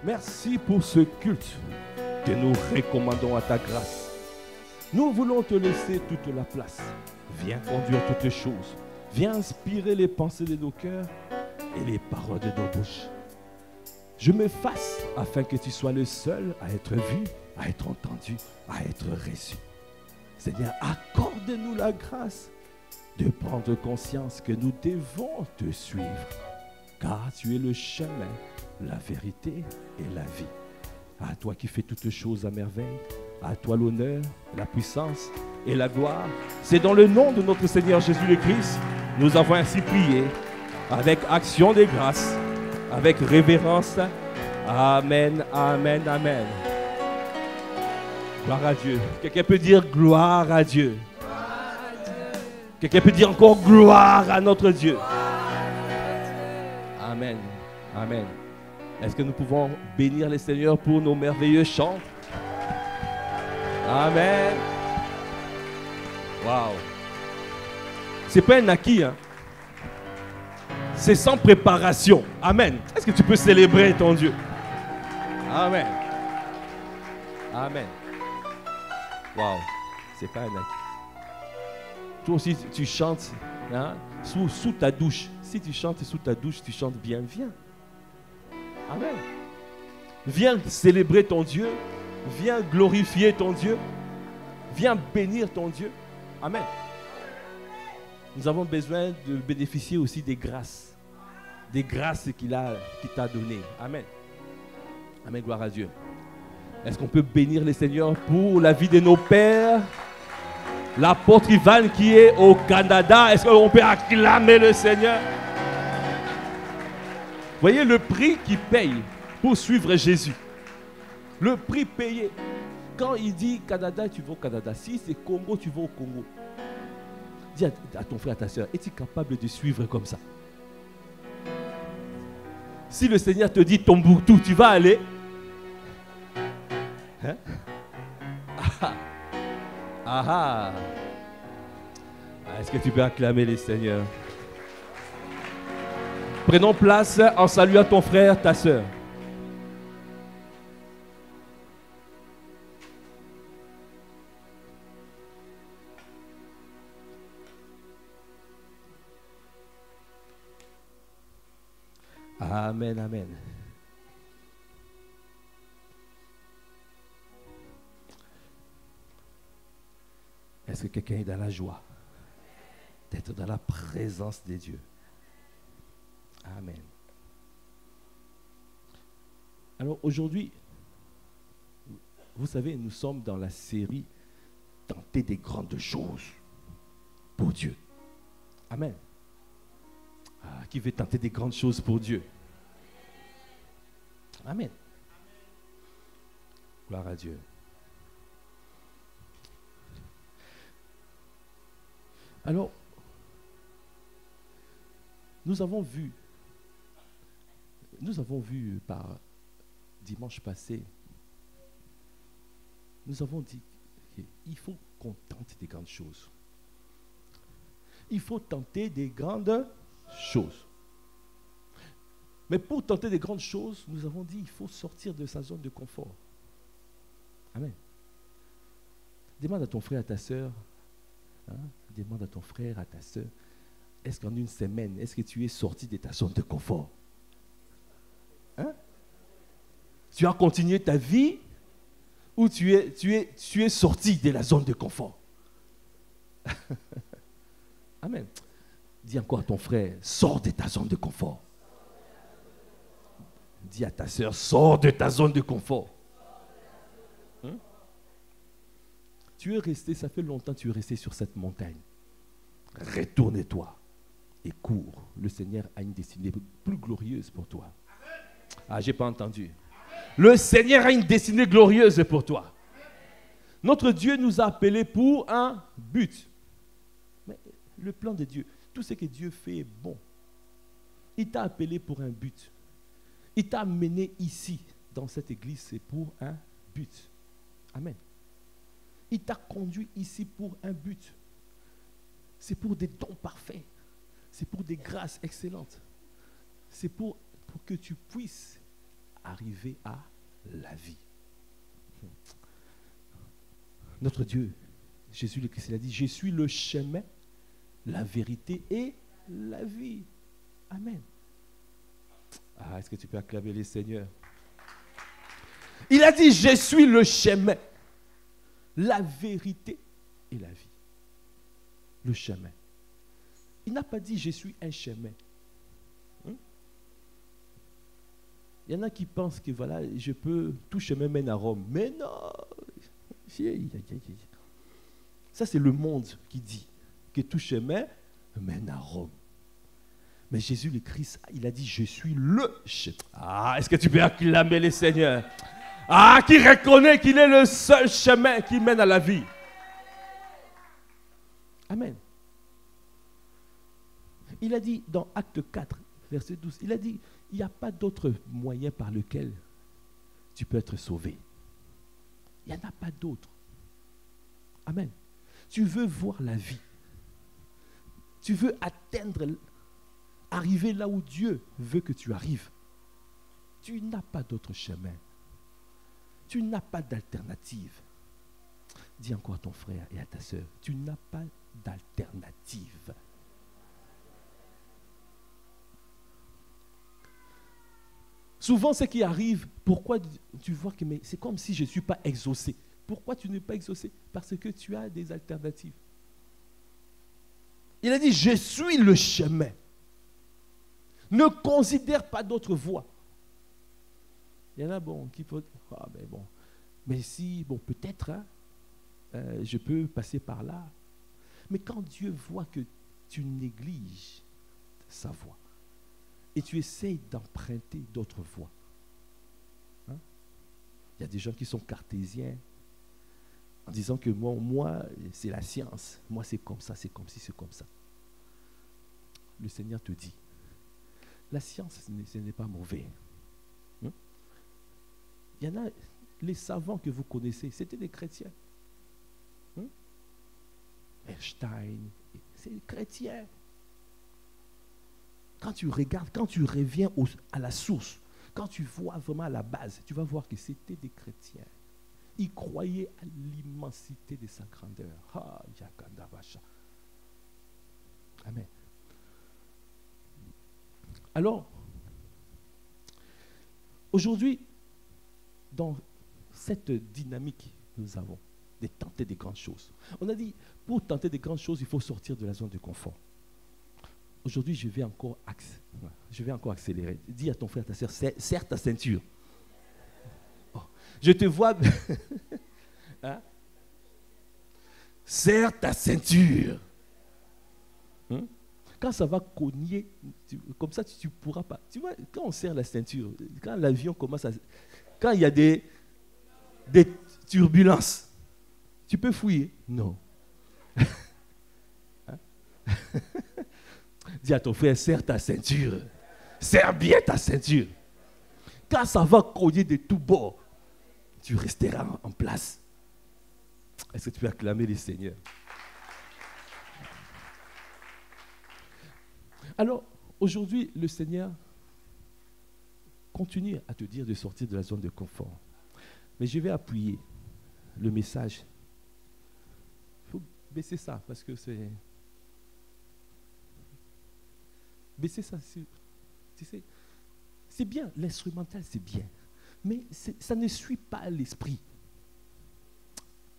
Merci pour ce culte que nous recommandons à ta grâce. Nous voulons te laisser toute la place. Viens conduire toutes choses. Viens inspirer les pensées de nos cœurs et les paroles de nos bouches. Je m'efface afin que tu sois le seul à être vu, à être entendu, à être reçu. Seigneur, accorde-nous la grâce de prendre conscience que nous devons te suivre, car tu es le chemin, la vérité et la vie. À toi qui fais toutes choses à merveille, à toi l'honneur, la puissance et la gloire. C'est dans le nom de notre Seigneur Jésus le Christ, nous avons ainsi prié, avec action de grâce, avec révérence. Amen, amen, amen. Gloire à Dieu. Quelqu'un peut dire gloire à Dieu. Quelqu'un peut dire encore gloire à notre Dieu. Amen, amen. Est-ce que nous pouvons bénir le Seigneur pour nos merveilleux chants? Amen. Waouh. C'est pas un acquis, hein. C'est sans préparation. Amen. Est-ce que tu peux célébrer ton Dieu? Amen. Amen. Waouh. C'est pas un acquis. Toi aussi, tu chantes, hein, sous ta douche. Si tu chantes sous ta douche, tu chantes bien. Viens. Amen. Viens célébrer ton Dieu. Viens glorifier ton Dieu. Viens bénir ton Dieu. Amen. Nous avons besoin de bénéficier aussi des grâces. Des grâces qu'il t'a données. Amen. Amen, gloire à Dieu. Est-ce qu'on peut bénir le Seigneur pour la vie de nos pères? L'apôtre Ivan qui est au Canada, est-ce qu'on peut acclamer le Seigneur? Voyez le prix qu'il paye pour suivre Jésus. Le prix payé. Quand il dit Canada, tu vas au Canada. Si c'est Congo, tu vas au Congo. Dis à ton frère, à ta soeur, es-tu capable de suivre comme ça? Si le Seigneur te dit Tombouctou, tu vas aller? Hein? Ah. Est-ce que tu peux acclamer les Seigneurs? Prenons place en saluant ton frère, ta soeur. Amen, amen. Est-ce que quelqu'un est dans la joie d'être dans la présence de Dieu? Amen. Alors aujourd'hui, vous savez, nous sommes dans la série Tenter des grandes choses pour Dieu. Amen. Qui veut tenter des grandes choses pour Dieu? Amen. Gloire à Dieu. Alors, nous avons vu par dimanche passé, nous avons dit qu'il faut qu'on tente des grandes choses. Il faut tenter des grandes choses. Mais pour tenter des grandes choses, nous avons dit qu'il faut sortir de sa zone de confort. Amen. Demande à ton frère, à ta soeur, demande à ton frère, à ta soeur, est-ce qu'en une semaine, est-ce que tu es sorti de ta zone de confort? Hein? Tu as continué ta vie ou tu es sorti de la zone de confort? Amen. Dis encore à ton frère, sors de ta zone de confort. Dis à ta soeur, sors de ta zone de confort. Hein? Tu es resté, ça fait longtemps que tu es resté sur cette montagne. Retourne-toi et cours. Le Seigneur a une destinée plus glorieuse pour toi. Ah, j'ai pas entendu. Le Seigneur a une destinée glorieuse pour toi. Notre Dieu nous a appelés pour un but. Mais le plan de Dieu, tout ce que Dieu fait est bon. Il t'a appelé pour un but. Il t'a amené ici, dans cette église, c'est pour un but. Amen. Il t'a conduit ici pour un but. C'est pour des dons parfaits. C'est pour des grâces excellentes. C'est pour que tu puisses arriver à la vie. Notre Dieu, Jésus le Christ, il a dit, je suis le chemin, la vérité et la vie. Amen. Ah, est-ce que tu peux acclamer les seigneurs? Il a dit, je suis le chemin, la vérité et la vie. Le chemin. Il n'a pas dit, je suis un chemin. Il y en a qui pensent que voilà, tout chemin mène à Rome. Mais non. Ça, c'est le monde qui dit que tout chemin mène à Rome. Mais Jésus le Christ, il a dit, je suis le chemin. Ah, est-ce que tu peux acclamer les seigneurs? Ah, qui reconnaît qu'il est le seul chemin qui mène à la vie. Amen. Il a dit dans Acte 4, verset 12, il a dit, il n'y a pas d'autre moyen par lequel tu peux être sauvé. Il n'y en a pas d'autre. Amen. Tu veux voir la vie. Tu veux arriver là où Dieu veut que tu arrives. Tu n'as pas d'autre chemin. Tu n'as pas d'alternative. Dis encore à ton frère et à ta sœur, tu n'as pas d'alternative. Souvent, ce qui arrive, pourquoi tu vois que c'est comme si je ne suis pas exaucé. Pourquoi tu n'es pas exaucé? Parce que tu as des alternatives. Il a dit, je suis le chemin. Ne considère pas d'autre voie. Il y en a qui peuvent dire, mais si, peut-être, je peux passer par là. Mais quand Dieu voit que tu négliges sa voie, et tu essayes d'emprunter d'autres voies. Il y a des gens qui sont cartésiens en disant que moi c'est la science. Moi, c'est comme ça, c'est comme ci, c'est comme ça. Le Seigneur te dit, la science, ce n'est pas mauvais. Il y en a, les savants que vous connaissez, c'était des chrétiens. Einstein, c'est des chrétiens. Quand tu regardes, quand tu reviens à la source, quand tu vois vraiment à la base, tu vas voir que c'était des chrétiens. Ils croyaient à l'immensité de sa grandeur. Amen. Alors, aujourd'hui, dans cette dynamique que nous avons, de tenter des grandes choses, on a dit, pour tenter des grandes choses, il faut sortir de la zone de confort. Aujourd'hui, je vais encore accélérer. Dis à ton frère, ta soeur, serre ta ceinture. Oh, je te vois. Serre ta ceinture. Quand ça va cogner, comme ça, tu ne pourras pas. Tu vois, quand on serre la ceinture, quand l'avion commence à... Quand il y a des turbulences, tu peux fouiller? Non. Dis à ton frère, serre ta ceinture. Serre bien ta ceinture. Quand ça va cogner de tous bords, tu resteras en place. Est-ce que tu peux acclamer les seigneurs? Alors, aujourd'hui, le Seigneur continue à te dire de sortir de la zone de confort. Mais je vais appuyer le message. Il faut baisser ça parce que c'est... Baisser ça, tu sais, c'est bien, l'instrumental c'est bien, mais ça ne suit pas l'esprit.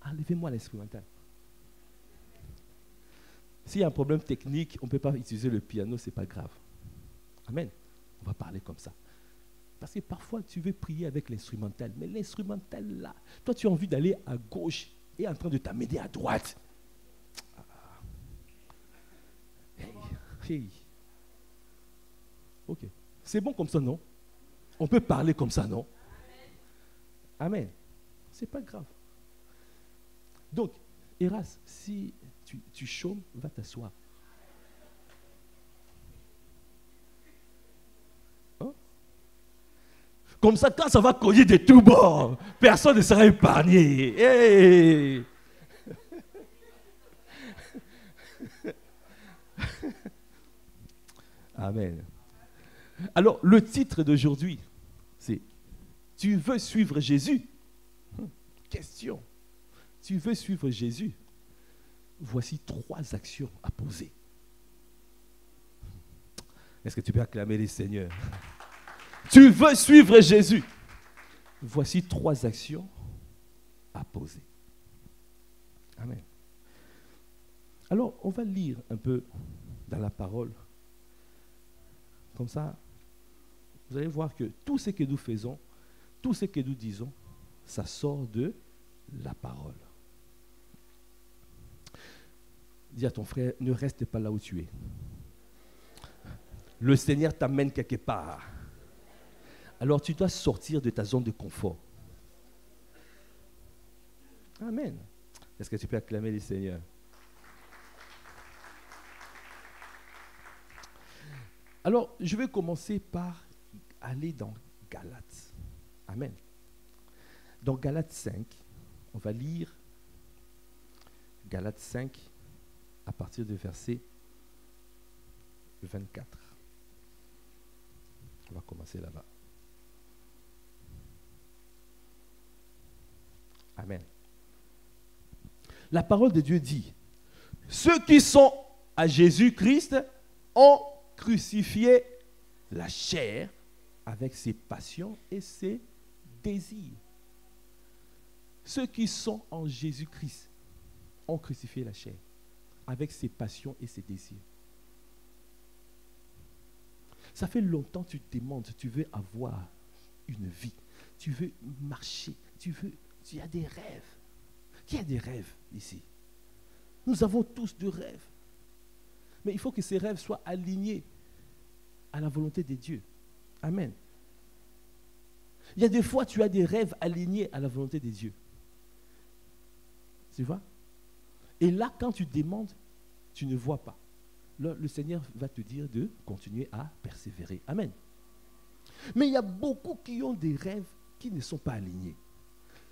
Enlevez-moi l'instrumental. S'il y a un problème technique, on ne peut pas utiliser le piano, ce n'est pas grave. Amen. On va parler comme ça. Parce que parfois, tu veux prier avec l'instrumental, mais l'instrumental là, toi tu as envie d'aller à gauche et en train de t'amener à droite. Hey. Ok. C'est bon comme ça, non? On peut parler comme ça, non? Amen. C'est pas grave. Donc, Eras, si tu chômes, va t'asseoir. Comme ça, quand ça va cogner de tous bords, personne ne sera épargné. Hey! Amen. Alors, le titre d'aujourd'hui, c'est Tu veux suivre Jésus? Question. Tu veux suivre Jésus? Voici 3 actions à poser. Est-ce que tu peux acclamer les seigneurs? Tu veux suivre Jésus? Voici 3 actions à poser. Amen. Alors, on va lire un peu dans la parole. Comme ça, vous allez voir que tout ce que nous faisons, tout ce que nous disons, ça sort de la parole. Dis à ton frère, ne reste pas là où tu es. Le Seigneur t'amène quelque part. Alors tu dois sortir de ta zone de confort. Amen. Est-ce que tu peux acclamer le Seigneur? Alors, je vais commencer par aller dans Galates. Amen. Dans Galates 5, on va lire Galates 5 à partir du verset 24. On va commencer là-bas. Amen. La parole de Dieu dit, ceux qui sont à Jésus-Christ ont crucifié la chair avec ses passions et ses désirs. Ceux qui sont en Jésus-Christ ont crucifié la chair avec ses passions et ses désirs. Ça fait longtemps que tu te demandes, tu veux avoir une vie, tu veux marcher, tu as des rêves. Qui a des rêves ici? Nous avons tous des rêves. Mais il faut que ces rêves soient alignés à la volonté de Dieu. Amen. Il y a des fois, tu as des rêves alignés à la volonté de Dieu. Tu vois? Et là, quand tu demandes, tu ne vois pas. Là, le Seigneur va te dire de continuer à persévérer. Amen. Mais il y a beaucoup qui ont des rêves qui ne sont pas alignés.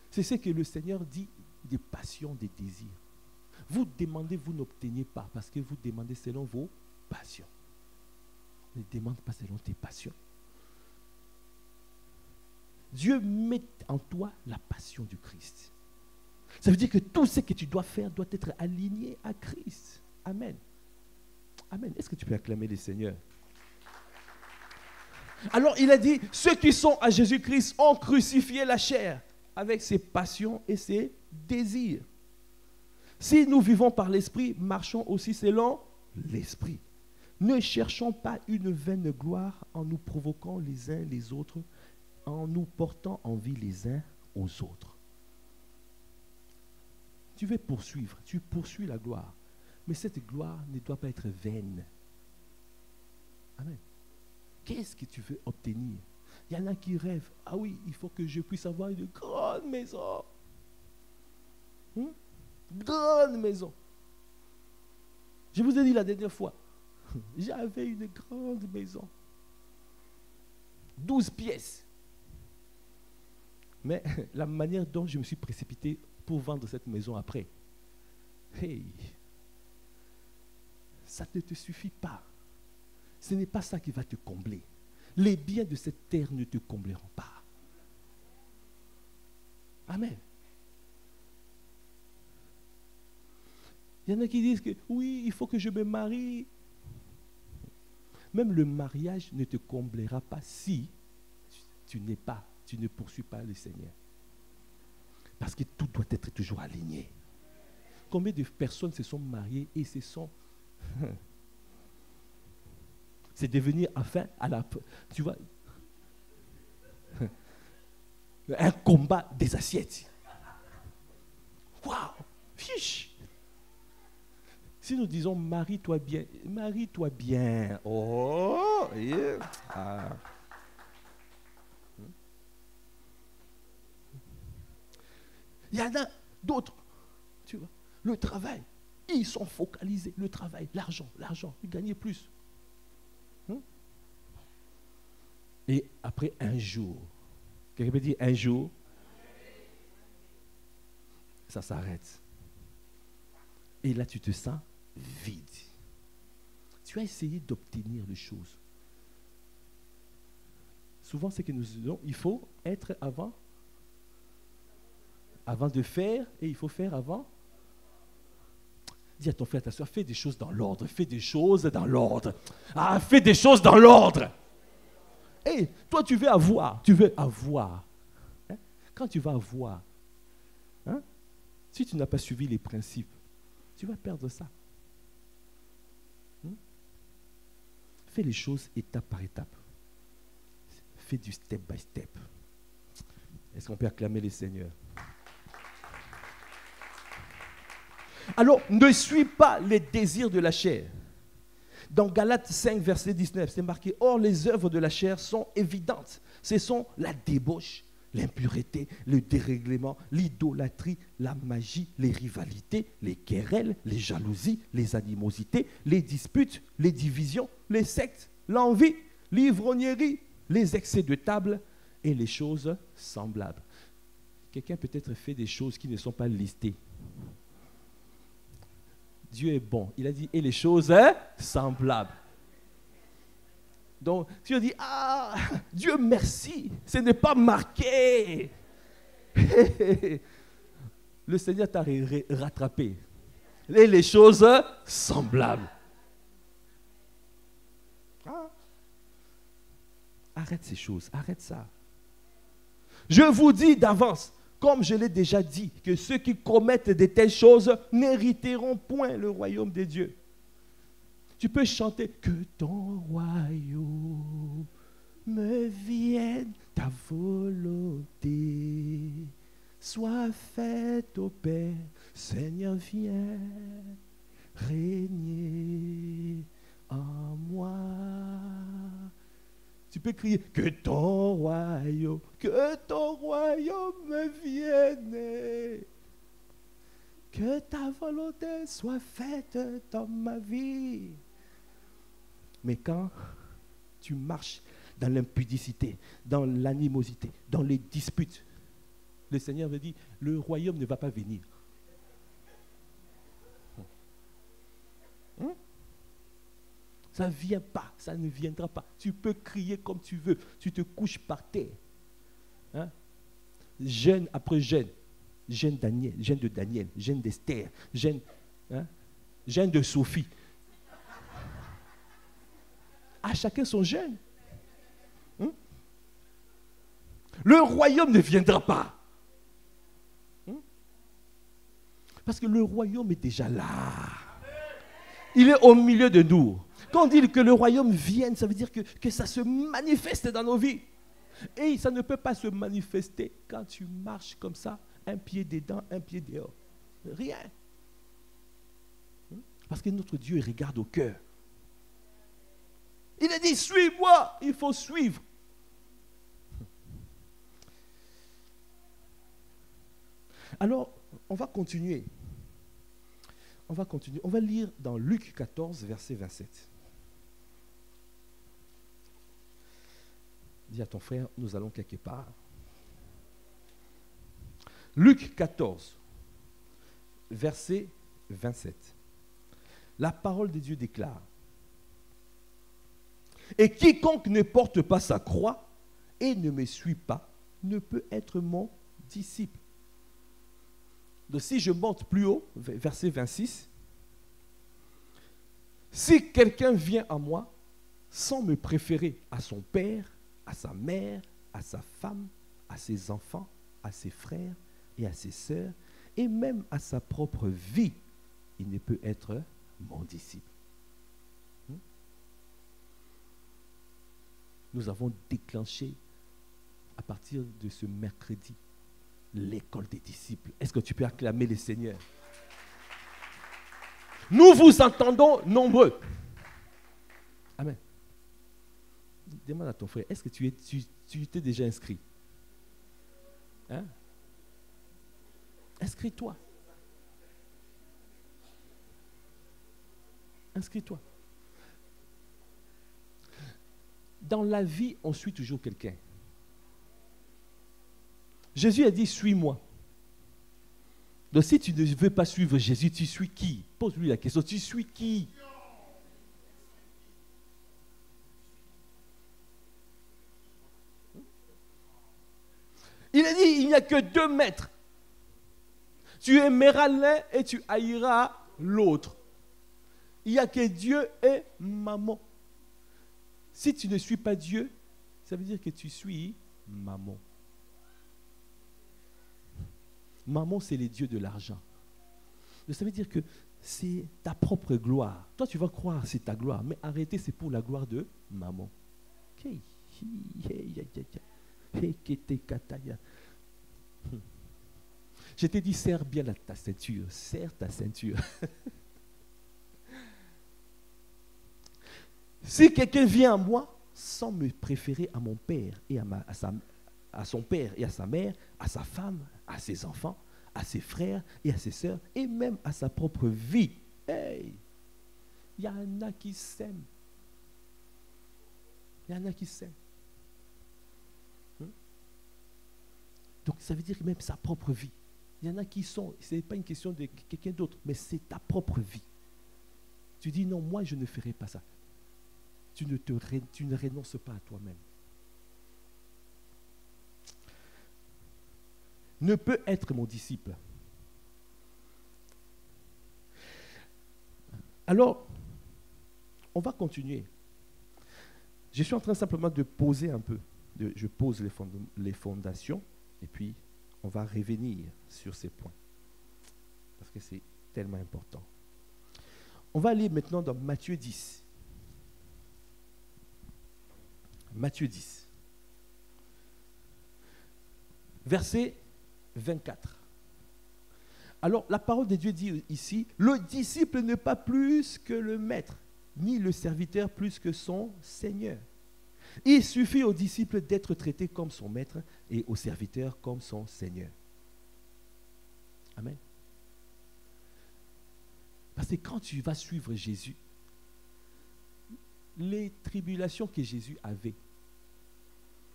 C'est ce que le Seigneur dit, des passions, des désirs. Vous demandez, vous n'obtenez pas parce que vous demandez selon vos passions. Ne demande pas selon tes passions. Dieu met en toi la passion du Christ. Ça veut dire que tout ce que tu dois faire doit être aligné à Christ. Amen. Amen. Est-ce que tu peux acclamer le Seigneur? Alors il a dit, ceux qui sont à Jésus-Christ ont crucifié la chair avec ses passions et ses désirs. Si nous vivons par l'Esprit, marchons aussi selon l'Esprit. Ne cherchons pas une vaine gloire en nous provoquant les uns les autres, en nous portant envie les uns aux autres. Tu veux poursuivre, tu poursuis la gloire. Mais cette gloire ne doit pas être vaine. Amen. Qu'est-ce que tu veux obtenir? Il y en a qui rêvent. Ah oui, il faut que je puisse avoir une grande maison. Grande maison. Je vous ai dit la dernière fois, j'avais une grande maison. 12 pièces. Mais la manière dont je me suis précipité pour vendre cette maison après, hey, ça ne te suffit pas. Ce n'est pas ça qui va te combler. Les biens de cette terre ne te combleront pas. Amen. Il y en a qui disent que oui, il faut que je me marie. Même le mariage ne te comblera pas si tu ne poursuis pas le Seigneur. Parce que tout doit être toujours aligné. Combien de personnes se sont mariées et se sont... C'est devenu enfin à la... Tu vois, un combat des assiettes. Waouh! Fiche! Si nous disons marie-toi bien, marie-toi bien. Oh! Yeah. Ah. Il y en a d'autres, tu vois, le travail, ils sont focalisés, le travail, l'argent, ils gagnent plus. Et après un jour, quelqu'un peut dire un jour, ça s'arrête. Et là, tu te sens vide. Tu as essayé d'obtenir les choses. souvent c'est que nous disons, il faut être avant de faire, et il faut faire avant. Dis à ton frère, à ta soeur, fais des choses dans l'ordre, fais des choses dans l'ordre. Ah, fais des choses dans l'ordre. Hey, toi tu veux avoir. Hein? Quand tu vas avoir, hein? Si tu n'as pas suivi les principes, tu vas perdre ça. Fais les choses étape par étape. Fais du step by step. Est-ce qu'on peut acclamer les seigneurs? Alors, ne suis pas les désirs de la chair. Dans Galates 5, verset 19, c'est marqué, « Or, les œuvres de la chair sont évidentes. Ce sont la débauche, l'impureté, le dérèglement, l'idolâtrie, la magie, les rivalités, les querelles, les jalousies, les animosités, les disputes, les divisions, les sectes, l'envie, l'ivrognerie, les excès de table et les choses semblables. » Quelqu'un peut-être fait des choses qui ne sont pas listées. Dieu est bon. Il a dit, et les choses semblables. Donc, tu dis, ah, Dieu merci, ce n'est pas marqué. Le Seigneur t'a rattrapé. Et les choses semblables. Ah. Arrête ces choses, arrête ça. Je vous dis d'avance, comme je l'ai déjà dit, que ceux qui commettent de telles choses n'hériteront point le royaume de Dieu. Tu peux chanter « Que ton royaume me vienne, ta volonté soit faite au Père, Seigneur viens régner en moi. » Tu peux crier « Que ton royaume me vienne. Que ta volonté soit faite dans ma vie. » Mais quand tu marches dans l'impudicité, dans l'animosité, dans les disputes, le Seigneur me dit, le royaume ne va pas venir. Ça ne vient pas, ça ne viendra pas. Tu peux crier comme tu veux, tu te couches par terre. Hein? Jeûne après jeûne. Jeûne de Daniel, jeûne d'Esther, jeûne de Sophie. À chacun son jeûne. Le royaume ne viendra pas. Parce que le royaume est déjà là. Il est au milieu de nous. Quand on dit que le royaume vienne, ça veut dire que ça se manifeste dans nos vies. Et ça ne peut pas se manifester quand tu marches comme ça, un pied dedans, un pied dehors. Rien. Parce que notre Dieu il regarde au cœur. Il a dit, suis-moi, il faut suivre. Alors, on va continuer. On va lire dans Luc 14, verset 27. Dis à ton frère, nous allons quelque part. Luc 14, verset 27. La parole de Dieu déclare, « Et quiconque ne porte pas sa croix et ne me suit pas, ne peut être mon disciple. » Donc si je monte plus haut, verset 26, « Si quelqu'un vient à moi sans me préférer à son père, à sa mère, à sa femme, à ses enfants, à ses frères et à ses sœurs, et même à sa propre vie, il ne peut être mon disciple. » Nous avons déclenché, à partir de ce mercredi, l'école des disciples. Est-ce que tu peux acclamer le Seigneur? Nous vous entendons nombreux. Amen. Demande à ton frère, est-ce que tu t'es déjà inscrit? Hein? Inscris-toi. Inscris-toi. Dans la vie, on suit toujours quelqu'un. Jésus a dit, suis-moi. Donc si tu ne veux pas suivre Jésus, tu suis qui? Pose-lui la question, tu suis qui? Il a dit, il n'y a que 2 maîtres. Tu aimeras l'un et tu haïras l'autre. Il n'y a que Dieu et maman. Si tu ne suis pas Dieu, ça veut dire que tu suis maman. Maman, c'est les dieux de l'argent. Ça veut dire que c'est ta propre gloire. Toi, tu vas croire que c'est ta gloire, mais arrêtez, c'est pour la gloire de maman. Je t'ai dit, serre bien ta ceinture. Serre ta ceinture. Si quelqu'un vient à moi sans me préférer à mon père et à son père et à sa mère, à sa femme, à ses enfants, à ses frères et à ses sœurs, et même à sa propre vie, hey, il y en a qui s'aiment. Il y en a qui s'aiment. Donc ça veut dire que même sa propre vie. Il y en a qui sont, ce n'est pas une question de quelqu'un d'autre, mais c'est ta propre vie. Tu dis non, moi je ne ferai pas ça. Tu ne renonces pas à toi-même. Ne peut être mon disciple. Alors, on va continuer. Je suis en train simplement de poser un peu. Je pose les fondations et puis on va revenir sur ces points. Parce que c'est tellement important. On va aller maintenant dans Matthieu 10. Matthieu 10. Verset 24. Alors, la parole de Dieu dit ici, le disciple n'est pas plus que le maître, ni le serviteur plus que son Seigneur. Il suffit au disciple d'être traité comme son maître et au serviteur comme son Seigneur. Amen. Parce que quand tu vas suivre Jésus, les tribulations que Jésus avait,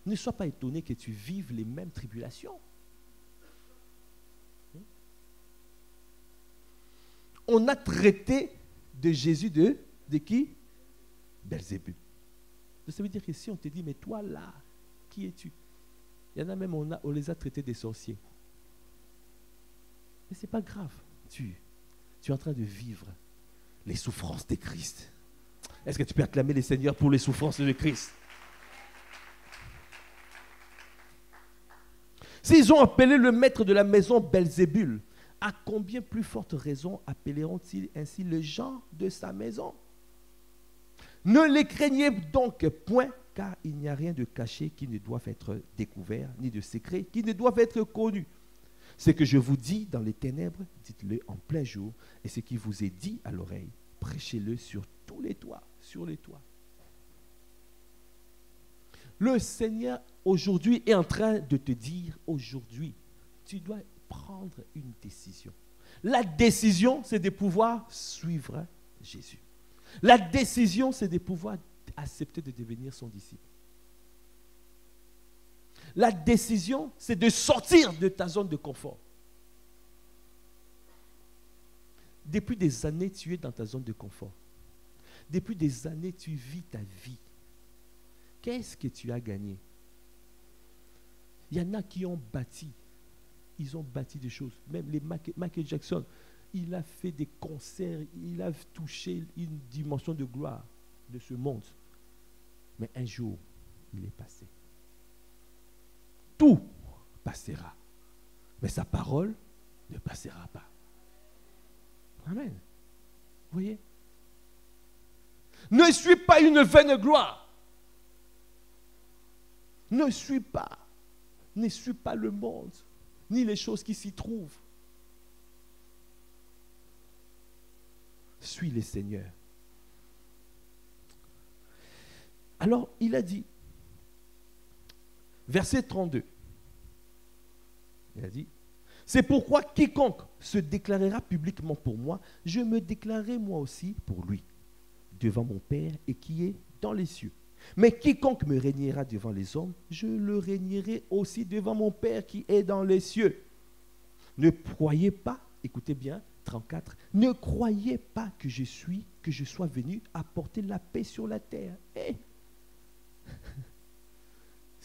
ne sois pas étonné que tu vives les mêmes tribulations. On a traité de Jésus de qui? Belzébul. Ça veut dire que si on te dit, mais toi là, qui es-tu? Il y en a même, on les a traités des sorciers. Mais ce n'est pas grave. Tu es en train de vivre les souffrances de Christ. Est-ce que tu peux acclamer le Seigneur pour les souffrances de Christ? S'ils ont appelé le maître de la maison Belzébul, à combien plus forte raison appelleront-ils ainsi les gens de sa maison? Ne les craignez donc point, car il n'y a rien de caché qui ne doive être découvert, ni de secret qui ne doive être connu. Ce que je vous dis dans les ténèbres, dites-le en plein jour, et ce qui vous est dit à l'oreille, prêchez-le sur tous les toits, sur les toits. Le Seigneur aujourd'hui est en train de te dire, aujourd'hui, tu dois prendre une décision. La décision, c'est de pouvoir suivre Jésus. La décision, c'est de pouvoir accepter de devenir son disciple. La décision, c'est de sortir de ta zone de confort. Depuis des années, tu es dans ta zone de confort. Depuis des années, tu vis ta vie. Qu'est-ce que tu as gagné? Il y en a qui ont bâti. Ils ont bâti des choses. Même les Michael Jackson, il a fait des concerts, il a touché une dimension de gloire de ce monde. Mais un jour, il est passé. Tout passera. Mais sa parole ne passera pas. Amen. Vous voyez? Ne suis pas une vaine gloire. Ne suis pas le monde, ni les choses qui s'y trouvent. Suis le Seigneur. Alors, il a dit, verset 32, il a dit, c'est pourquoi quiconque se déclarera publiquement pour moi, je me déclarerai moi aussi pour lui, devant mon Père et qui est dans les cieux. Mais quiconque me régnera devant les hommes, je le régnerai aussi devant mon Père qui est dans les cieux. Ne croyez pas, écoutez bien, 34, ne croyez pas que je sois venu apporter la paix sur la terre.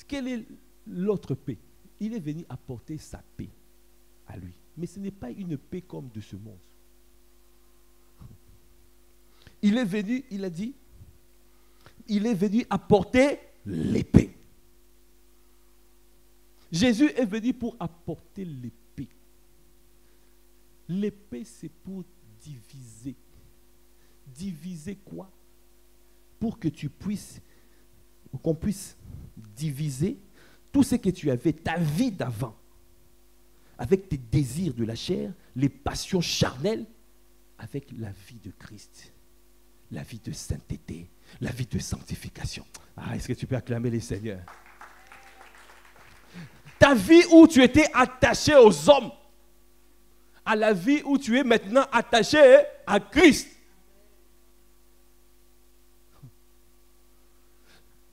Quelle est l'autre paix? Il est venu apporter sa paix à lui. Mais ce n'est pas une paix comme de ce monde. Il est venu, il a dit, il est venu apporter l'épée. Jésus est venu pour apporter l'épée. L'épée, c'est pour diviser. Diviser quoi? Pour que tu puisses, qu'on puisse diviser tout ce que tu avais, ta vie d'avant, avec tes désirs de la chair, les passions charnelles, avec la vie de Christ, la vie de sainteté, la vie de sanctification. Ah, est-ce que tu peux acclamer les Seigneurs? Ta vie où tu étais attaché aux hommes, à la vie où tu es maintenant attaché à Christ.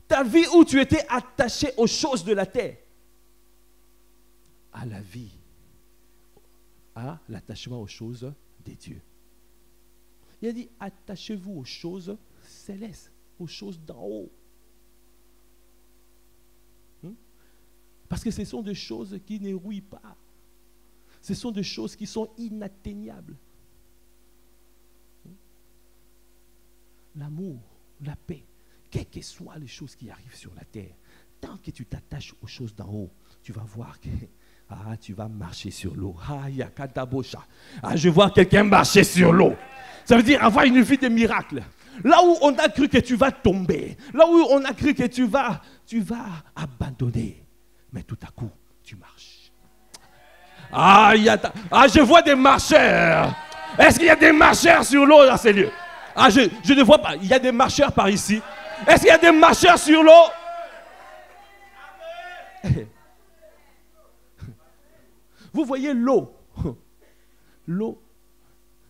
Ta vie où tu étais attaché aux choses de la terre, à la vie, à l'attachement aux choses des dieux. Il a dit, attachez-vous aux choses célestes, aux choses d'en haut. Parce que ce sont des choses qui ne rouillent pas. Ce sont des choses qui sont inatteignables. L'amour, la paix, quelles que soient les choses qui arrivent sur la terre, tant que tu t'attaches aux choses d'en haut, tu vas voir que tu vas marcher sur l'eau. Je vois quelqu'un marcher sur l'eau. Ça veut dire avoir une vie de miracle. Là où on a cru que tu vas tomber, là où on a cru que tu vas abandonner, mais tout à coup, tu marches. Je vois des marcheurs. Est-ce qu'il y a des marcheurs sur l'eau dans ces lieux? Je ne vois pas. Il y a des marcheurs par ici. Est-ce qu'il y a des marcheurs sur l'eau? Vous voyez l'eau. L'eau,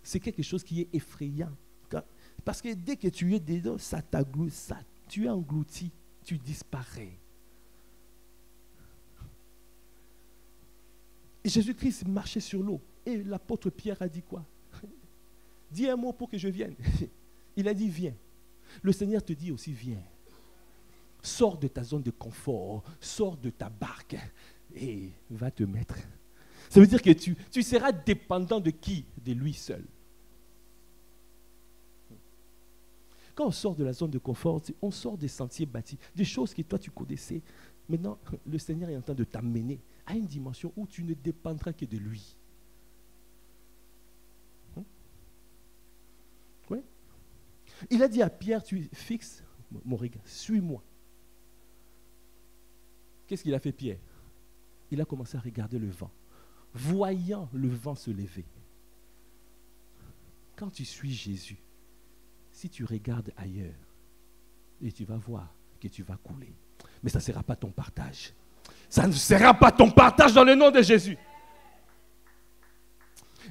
c'est quelque chose qui est effrayant. Parce que dès que tu es dedans, tu es englouti, tu disparais. Et Jésus-Christ marchait sur l'eau. Et l'apôtre Pierre a dit quoi? Dis un mot pour que je vienne. Il a dit viens. Le Seigneur te dit aussi viens. Sors de ta zone de confort, sors de ta barque et va te mettre. Ça veut dire que tu seras dépendant de qui? De lui seul. Quand on sort de la zone de confort, on sort des sentiers bâtis, des choses que toi tu connaissais. Maintenant, le Seigneur est en train de t'amener à une dimension où tu ne dépendras que de lui. Oui. Il a dit à Pierre, tu fixes mon regard, suis-moi. Qu'est-ce qu'il a fait Pierre? Il a commencé à regarder le vent, voyant le vent se lever. Quand tu suis Jésus, si tu regardes ailleurs, et tu vas voir que tu vas couler. Mais ça ne sera pas ton partage. Ça ne sera pas ton partage dans le nom de Jésus.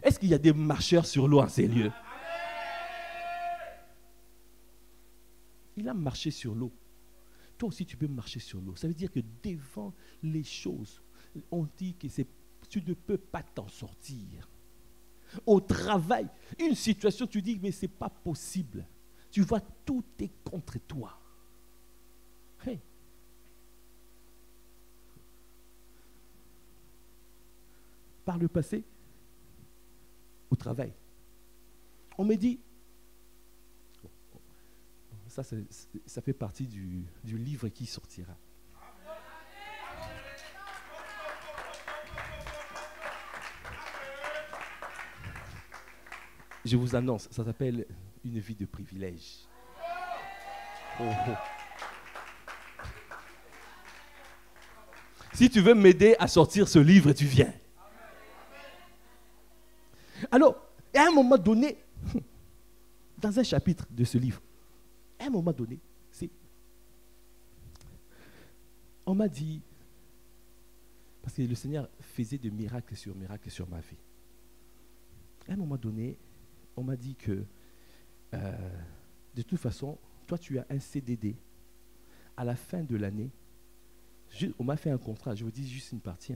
Est-ce qu'il y a des marcheurs sur l'eau en ces lieux? Il a marché sur l'eau. Toi aussi, tu peux marcher sur l'eau. Ça veut dire que devant les choses, on dit que tu ne peux pas t'en sortir. Au travail, une situation, tu dis, mais ce n'est pas possible. Tu vois, tout est contre toi. Hey. Par le passé, au travail, on me dit, ça fait partie du livre qui sortira. Je vous annonce, ça s'appelle une vie de privilège. Oh, oh. Si tu veux m'aider à sortir ce livre, tu viens. Alors, à un moment donné, dans un chapitre de ce livre, à un moment donné, on m'a dit, parce que le Seigneur faisait de miracles sur ma vie. À un moment donné, on m'a dit que, de toute façon, toi tu as un CDD. À la fin de l'année, on m'a fait un contrat, je vous dis juste une partie.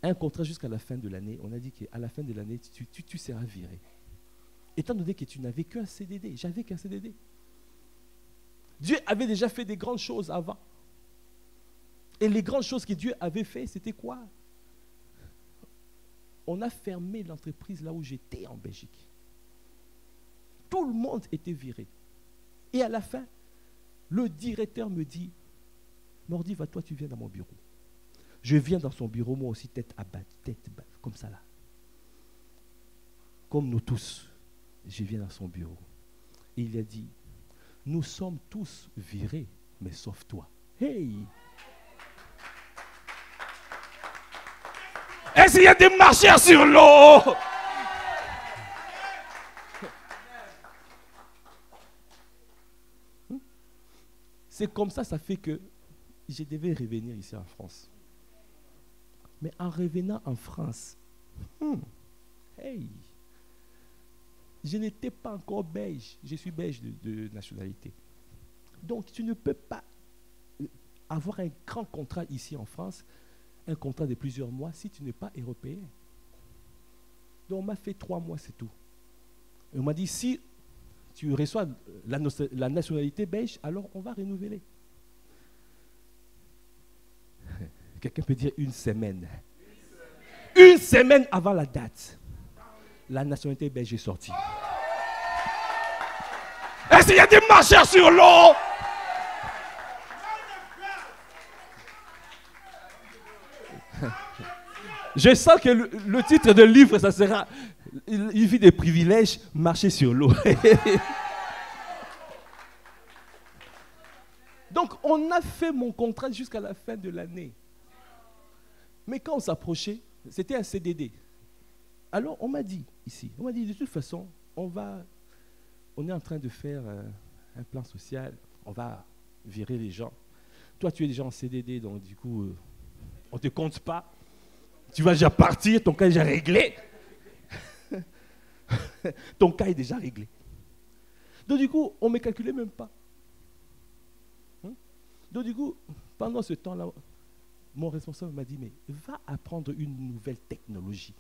Un contrat jusqu'à la fin de l'année, on a dit qu'à la fin de l'année, tu seras viré. Étant donné que tu n'avais qu'un CDD, j'avais qu'un CDD. Dieu avait déjà fait des grandes choses avant. Et les grandes choses que Dieu avait fait, c'était quoi? On a fermé l'entreprise là où j'étais en Belgique. Tout le monde était viré. Et à la fin, le directeur me dit, Mordi, va-toi, tu viens dans mon bureau. Je viens dans son bureau, moi aussi, tête basse, comme ça là. Comme nous tous, je viens dans son bureau. Et il a dit, nous sommes tous virés, mais sauf toi. Hey! Est-ce qu'il y a des marcheurs sur l'eau? C'est comme ça fait que je devais revenir ici en France. Mais en revenant en France, hey, je n'étais pas encore belge. Je suis belge de nationalité. Donc, tu ne peux pas avoir un grand contrat ici en France, un contrat de plusieurs mois, si tu n'es pas européen. Donc, on m'a fait 3 mois, c'est tout. Et on m'a dit, si tu reçois la nationalité belge, alors on va renouveler. Quelqu'un peut dire 1 semaine. 1 semaine avant la date, la nationalité belge est sortie. Est-ce qu'il y a des marcheurs sur l'eau? Je sens que le titre de livre, ça sera « Une vie de privilèges, marcher sur l'eau ». Donc, on a fait mon contrat jusqu'à la fin de l'année. Mais quand on s'approchait, c'était un CDD. Alors, on m'a dit ici, de toute façon, on est en train de faire un plan social, on va virer les gens. Toi, tu es déjà en CDD, donc du coup, on ne te compte pas. Tu vas déjà partir, ton cas est déjà réglé. Ton cas est déjà réglé. Donc du coup, on ne me calculait même pas. Donc du coup, pendant ce temps-là, mon responsable m'a dit, mais va apprendre une nouvelle technologie.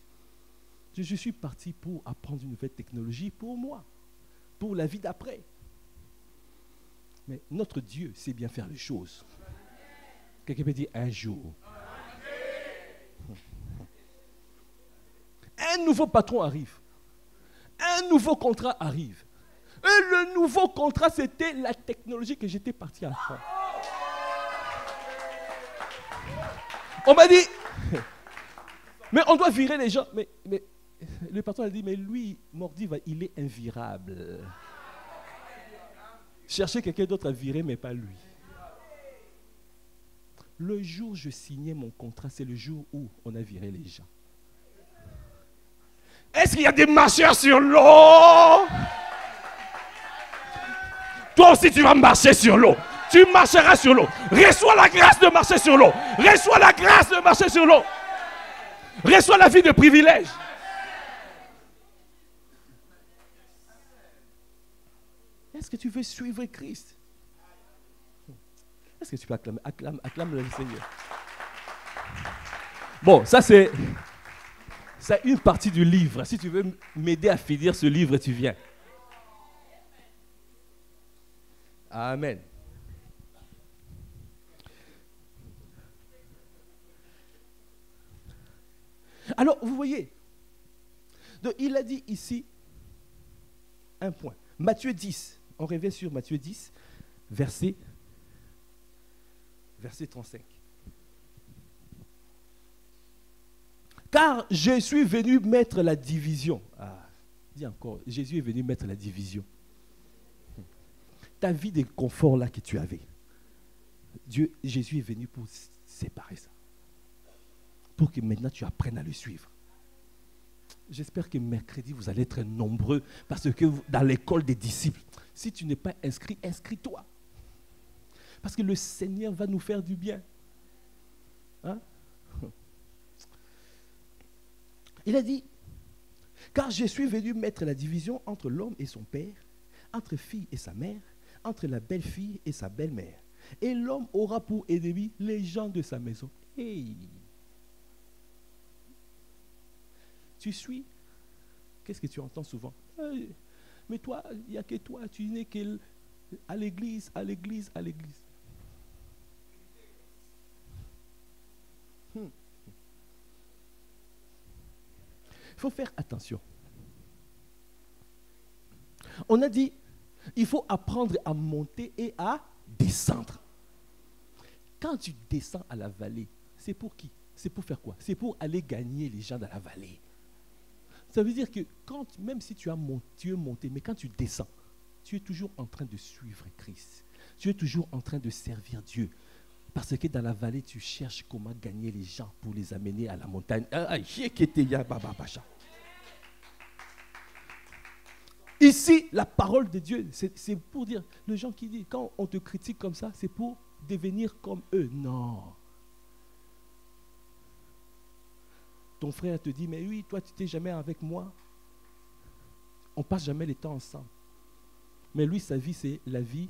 Je suis parti pour apprendre une nouvelle technologie pour moi, pour la vie d'après. Mais notre Dieu sait bien faire les choses. Quelqu'un peut dire un jour. Un nouveau patron arrive. Un nouveau contrat arrive. Et le nouveau contrat, c'était la technologie que j'étais parti apprendre. On m'a dit, mais on doit virer les gens. Mais le patron a dit, mais lui, Mordi, il est invirable. Cherchez quelqu'un d'autre à virer, mais pas lui. Le jour où je signais mon contrat, c'est le jour où on a viré les gens. Est-ce qu'il y a des marcheurs sur l'eau? Toi aussi, tu vas marcher sur l'eau. Tu marcheras sur l'eau. Reçois la grâce de marcher sur l'eau. Reçois la grâce de marcher sur l'eau. Reçois la vie de privilège. Est-ce que tu veux suivre Christ? Est-ce que tu peux acclamer? Acclame le Seigneur. Bon, ça c'est une partie du livre. Si tu veux m'aider à finir ce livre, tu viens. Amen. Alors, vous voyez, donc, il a dit ici un point. Matthieu 10, on revient sur Matthieu 10, verset 35. Car je suis venu mettre la division. Ah, dis encore, Jésus est venu mettre la division. Ta vie de confort là que tu avais, Jésus est venu pour séparer ça. Pour que maintenant tu apprennes à le suivre. J'espère que mercredi, vous allez être nombreux parce que dans l'école des disciples, si tu n'es pas inscrit, inscris-toi. Parce que le Seigneur va nous faire du bien. Hein? Il a dit, car je suis venu mettre la division entre l'homme et son père, entre fille et sa mère, entre la belle-fille et sa belle-mère. Et l'homme aura pour ennemi les gens de sa maison. Hey! Tu suis? Qu'est-ce que tu entends souvent? Mais toi, il n'y a que toi, tu n'es qu'à l'église, à l'église, à l'église. Il faut faire attention. On a dit, il faut apprendre à monter et à descendre. Quand tu descends à la vallée, c'est pour qui? C'est pour faire quoi? C'est pour aller gagner les gens dans la vallée. Ça veut dire que même si tu es monté, mais quand tu descends, tu es toujours en train de suivre Christ. Tu es toujours en train de servir Dieu. Parce que dans la vallée, tu cherches comment gagner les gens pour les amener à la montagne. Ici, la parole de Dieu, c'est pour dire, les gens qui disent, quand on te critique comme ça, c'est pour devenir comme eux. Non. Ton frère te dit, mais oui, toi, tu n'étais jamais avec moi. On passe jamais les temps ensemble. Mais lui, sa vie, c'est la vie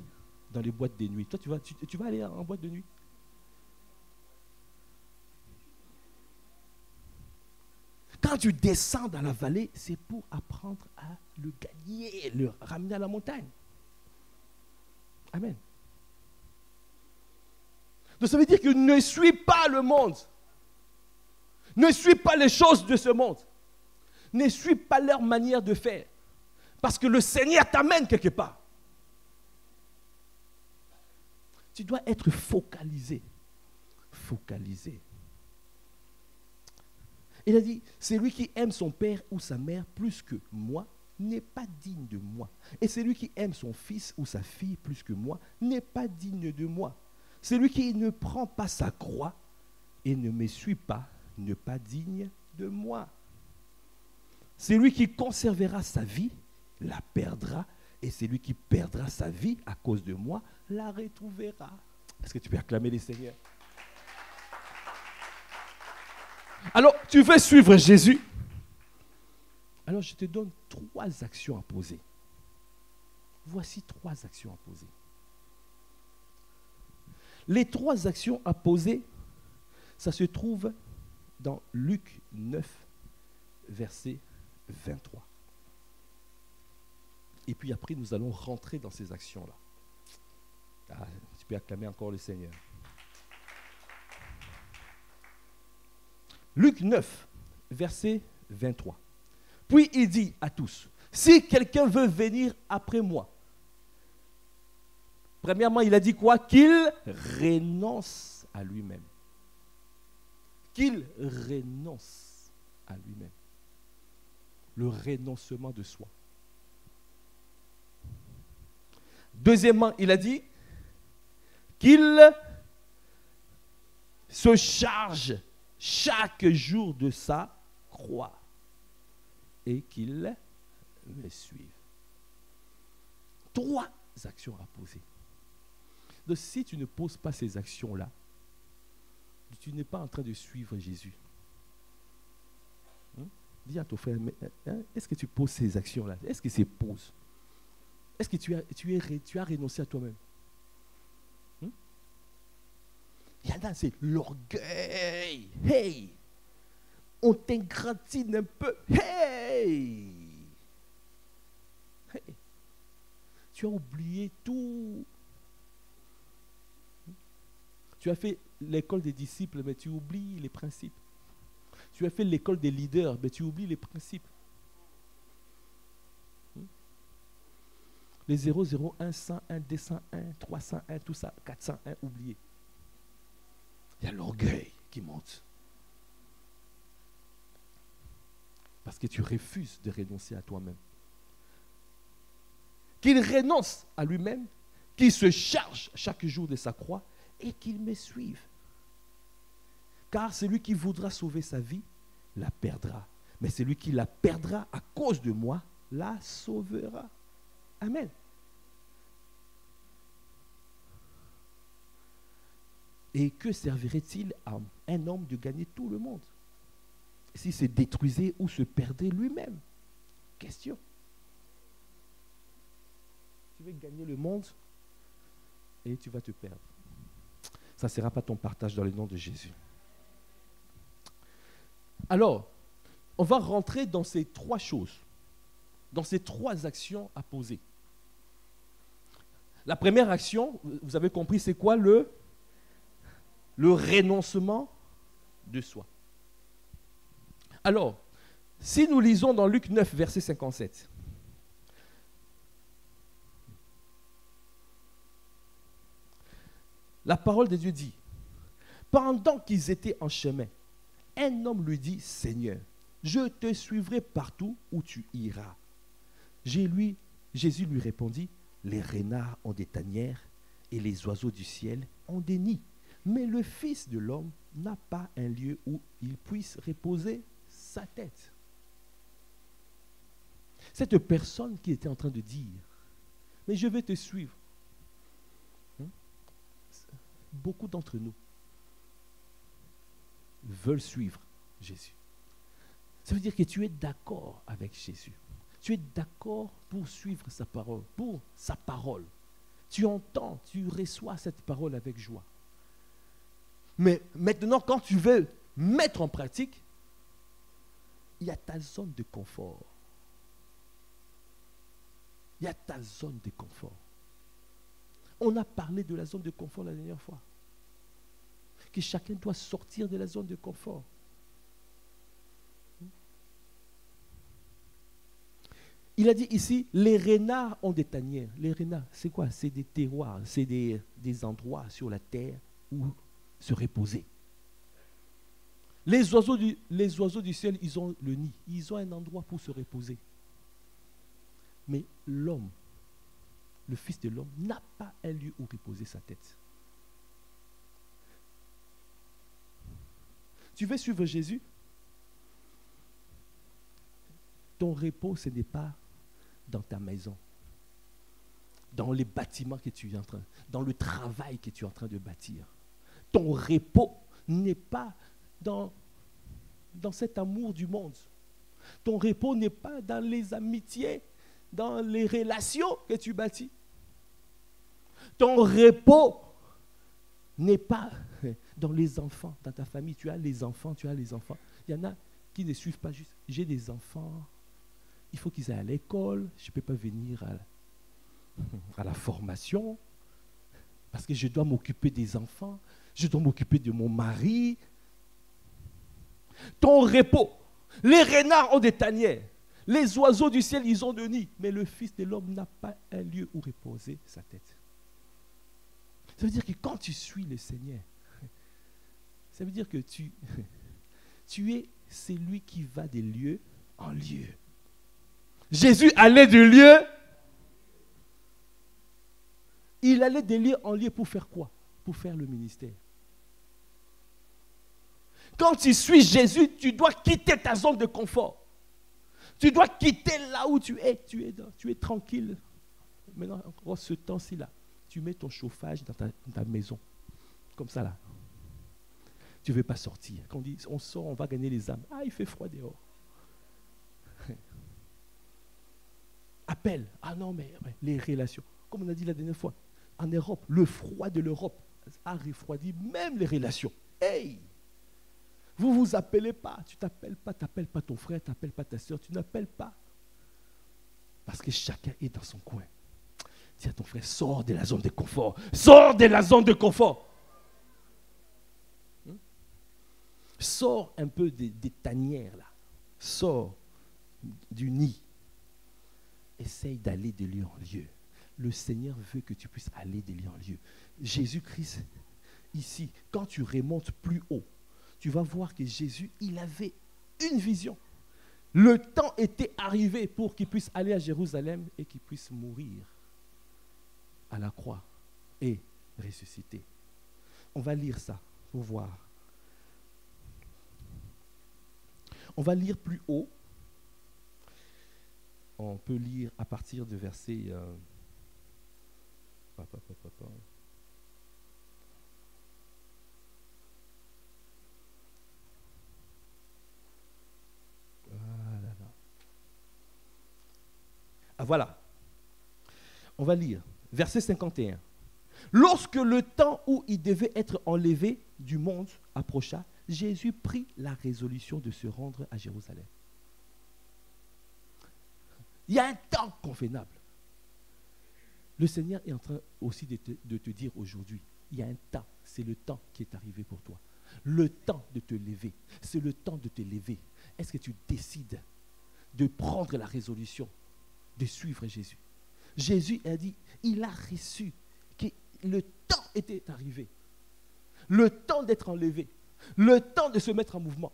dans les boîtes de nuit. Toi, tu vas aller en boîte de nuit? Quand tu descends dans la vallée, c'est pour apprendre à le gagner, le ramener à la montagne. Amen. Donc ça veut dire que ne suis pas le monde. Ne suis pas les choses de ce monde. Ne suis pas leur manière de faire. Parce que le Seigneur t'amène quelque part. Tu dois être focalisé. Focalisé. Il a dit, celui qui aime son père ou sa mère plus que moi n'est pas digne de moi. Et celui qui aime son fils ou sa fille plus que moi n'est pas digne de moi. Celui qui ne prend pas sa croix et ne me suit pas n'est pas digne de moi. Celui qui conservera sa vie la perdra, et celui qui perdra sa vie à cause de moi la retrouvera. Est-ce que tu peux acclamer les Seigneurs? Alors, tu veux suivre Jésus? Alors, je te donne 3 actions à poser. Voici 3 actions à poser. Les 3 actions à poser, ça se trouve dans Luc 9, verset 23. Et puis après, nous allons rentrer dans ces actions-là. Ah, tu peux acclamer encore le Seigneur. Luc 9, verset 23. Puis il dit à tous, si quelqu'un veut venir après moi, premièrement, il a dit quoi? Qu'il renonce à lui-même. Qu'il renonce à lui-même. Le renoncement de soi. Deuxièmement, il a dit qu'il se charge chaque jour de sa croix et qu'il me suive. 3 actions à poser. Donc si tu ne poses pas ces actions-là, tu n'es pas en train de suivre Jésus. Dis à ton frère, est-ce que tu poses ces actions-là? Est-ce que c'est pose? Est-ce que tu as renoncé à toi-même? Il y en a, c'est l'orgueil. Hey! On t'ingratine un peu. Hey! Hey! Tu as oublié tout. Tu as fait l'école des disciples, mais tu oublies les principes. Tu as fait l'école des leaders, mais tu oublies les principes. Les 001, 101, 201, 301, tout ça, 401, oublié. Il y a l'orgueil qui monte. Parce que tu refuses de renoncer à toi-même. Qu'il renonce à lui-même, qu'il se charge chaque jour de sa croix et qu'il me suive. Car celui qui voudra sauver sa vie, la perdra. Mais celui qui la perdra à cause de moi, la sauvera. Amen. Et que servirait-il à un homme de gagner tout le monde s'il se détruisait ou se perdait lui-même? Question. Tu veux gagner le monde et tu vas te perdre. Ça ne sera pas ton partage dans le nom de Jésus. Alors, on va rentrer dans ces 3 choses, dans ces 3 actions à poser. La première action, vous avez compris, c'est quoi? Le renoncement de soi. Alors, si nous lisons dans Luc 9, verset 57, la parole de Dieu dit, pendant qu'ils étaient en chemin, un homme lui dit, Seigneur, je te suivrai partout où tu iras. Jésus lui répondit, les renards ont des tanières et les oiseaux du ciel ont des nids. Mais le Fils de l'homme n'a pas un lieu où il puisse reposer sa tête. Cette personne qui était en train de dire, mais je vais te suivre. Beaucoup d'entre nous veulent suivre Jésus. Ça veut dire que tu es d'accord avec Jésus. Tu es d'accord pour suivre sa parole, pour sa parole. Tu entends, tu reçois cette parole avec joie. Mais maintenant, quand tu veux mettre en pratique, il y a ta zone de confort. Il y a ta zone de confort. On a parlé de la zone de confort la dernière fois. Que chacun doit sortir de la zone de confort. Il a dit ici, les renards ont des tanières. Les renards, c'est quoi? C'est des terroirs, c'est des endroits sur la terre où se reposer. Les oiseaux du ciel, ils ont le nid. Ils ont un endroit pour se reposer. Mais l'homme, le Fils de l'homme, n'a pas un lieu où reposer sa tête. Tu veux suivre Jésus? Ton repos, ce n'est pas dans ta maison, dans les bâtiments que tu es en train, dans le travail que tu es en train de bâtir. Ton repos n'est pas dans cet amour du monde. Ton repos n'est pas dans les amitiés, dans les relations que tu bâtis. Ton repos n'est pas dans les enfants, dans ta famille. Tu as les enfants. Il y en a qui ne suivent pas juste. J'ai des enfants, il faut qu'ils aillent à l'école, je ne peux pas venir à la formation parce que je dois m'occuper des enfants, je dois m'occuper de mon mari. Ton repos, les renards ont des tanières, les oiseaux du ciel, ils ont des nids, mais le Fils de l'homme n'a pas un lieu où reposer sa tête. Ça veut dire que quand tu suis le Seigneur, ça veut dire que tu es celui qui va de lieu en lieu. Jésus allait de lieu. Il allait de lieu en lieu pour faire quoi? Pour faire le ministère. Quand tu suis Jésus, tu dois quitter ta zone de confort. Tu dois quitter là où tu es. Tu es tranquille. Maintenant, en ce temps-ci là, tu mets ton chauffage dans ta maison. Comme ça là. Tu ne veux pas sortir. Quand on dit on sort, on va gagner les âmes. Ah, il fait froid dehors. Appel. Ah non, mais les relations. Comme on a dit la dernière fois, en Europe, le froid de l'Europe a refroidi même les relations. Hey! Vous ne vous appelez pas. Tu t'appelles pas ton frère, tu n'appelles pas ta soeur, tu n'appelles pas. Parce que chacun est dans son coin. Dis à ton frère, sors de la zone de confort. Sors de la zone de confort. Sors un peu des tanières là. Sors du nid. Essaye d'aller de lieu en lieu. Le Seigneur veut que tu puisses aller de lieu en lieu. Jésus-Christ, ici, quand tu remontes plus haut, tu vas voir que Jésus, il avait une vision. Le temps était arrivé pour qu'il puisse aller à Jérusalem et qu'il puisse mourir à la croix et ressusciter. On va lire ça pour voir. On va lire plus haut. On peut lire à partir de verset... Voilà. On va lire. Verset 51. Lorsque le temps où il devait être enlevé du monde approcha, Jésus prit la résolution de se rendre à Jérusalem. Il y a un temps convenable. Le Seigneur est en train aussi de te dire aujourd'hui, il y a un temps, c'est le temps qui est arrivé pour toi. Le temps de te lever, c'est le temps de te lever. Est-ce que tu décides de prendre la résolution de suivre Jésus? Jésus a dit, il a reçu que le temps était arrivé. Le temps d'être enlevé. Le temps de se mettre en mouvement.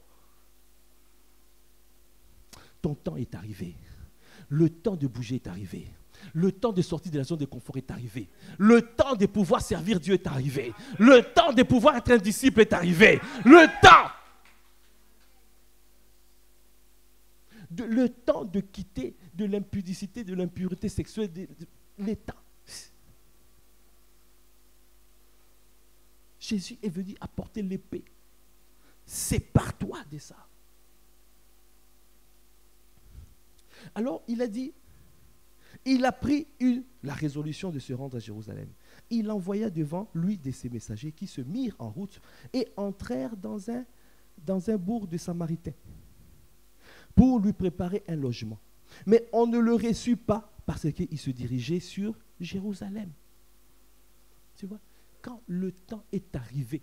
Ton temps est arrivé. Le temps de bouger est arrivé. Le temps de sortir de la zone de confort est arrivé. Le temps de pouvoir servir Dieu est arrivé. Le temps de pouvoir être un disciple est arrivé. Le temps de quitter de l'impudicité, de l'impureté sexuelle, le temps. Jésus est venu apporter l'épée. Sépare-toi de ça. Alors, il a dit, il a pris la résolution de se rendre à Jérusalem. Il envoya devant lui de ses messagers qui se mirent en route et entrèrent dans un bourg de Samaritains pour lui préparer un logement. Mais on ne le reçut pas parce qu'il se dirigeait sur Jérusalem. Tu vois, quand le temps est arrivé,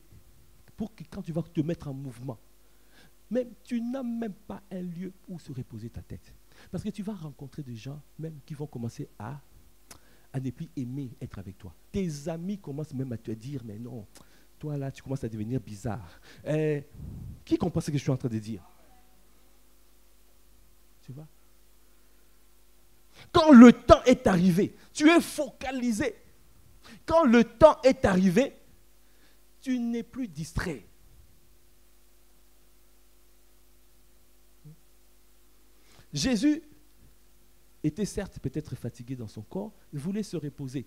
quand tu vas te mettre en mouvement, même tu n'as même pas un lieu où se reposer ta tête. Parce que tu vas rencontrer des gens même qui vont commencer à ne plus aimer être avec toi. Tes amis commencent même à te dire, mais non, toi là, tu commences à devenir bizarre. Qui comprend ce que je suis en train de dire? Tu vois? Quand le temps est arrivé, tu es focalisé. Quand le temps est arrivé, tu n'es plus distrait. Jésus était certes peut-être fatigué dans son corps, il voulait se reposer.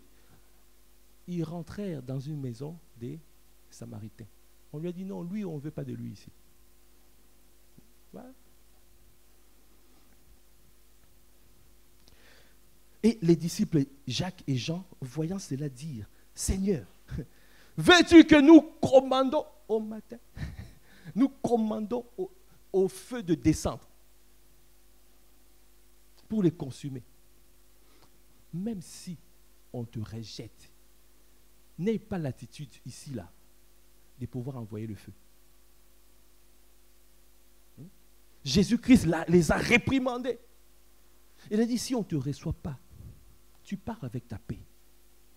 Ils rentrèrent dans une maison des Samaritains. On lui a dit non, lui, on ne veut pas de lui ici. Voilà. Et les disciples Jacques et Jean, voyant cela, dirent, Seigneur, veux-tu que nous commandons au matin, nous commandons au feu de descendre pour les consumer? Même si on te rejette, n'aie pas l'attitude ici, là, de pouvoir envoyer le feu. Jésus-Christ les a réprimandés. Il a dit, si on ne te reçoit pas, tu pars avec ta paix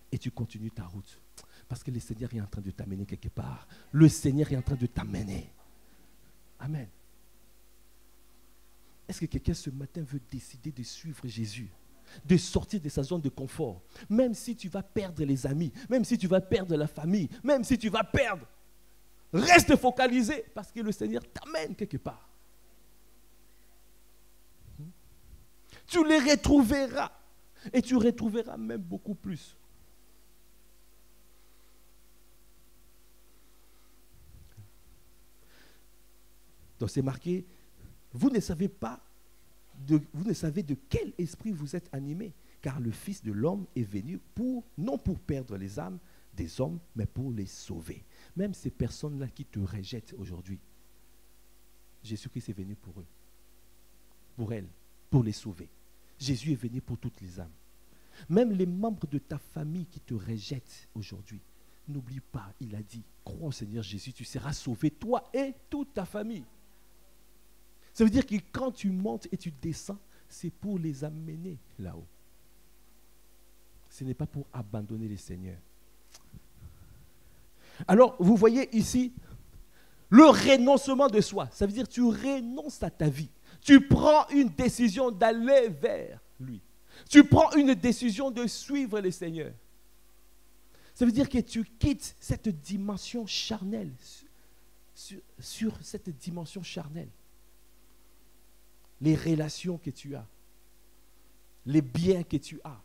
et tu continues ta route. Parce que le Seigneur est en train de t'amener quelque part. Le Seigneur est en train de t'amener. Amen. Est-ce que quelqu'un ce matin veut décider de suivre Jésus, de sortir de sa zone de confort? Même si tu vas perdre les amis, même si tu vas perdre la famille, même si tu vas perdre, reste focalisé parce que le Seigneur t'amène quelque part. Tu les retrouveras et tu retrouveras même beaucoup plus. Donc c'est marqué, vous ne savez de quel esprit vous êtes animés, car le Fils de l'homme est venu non pour perdre les âmes des hommes, mais pour les sauver. Même ces personnes-là qui te rejettent aujourd'hui, Jésus-Christ est venu pour eux, pour elles, pour les sauver. Jésus est venu pour toutes les âmes. Même les membres de ta famille qui te rejettent aujourd'hui, n'oublie pas, il a dit, crois au Seigneur Jésus, tu seras sauvé, toi et toute ta famille. Ça veut dire que quand tu montes et tu descends, c'est pour les amener là-haut. Ce n'est pas pour abandonner le Seigneur. Alors, vous voyez ici, le renoncement de soi. Ça veut dire que tu renonces à ta vie. Tu prends une décision d'aller vers lui. Tu prends une décision de suivre le Seigneur. Ça veut dire que tu quittes cette dimension charnelle, sur cette dimension charnelle. Les relations que tu as, les biens que tu as.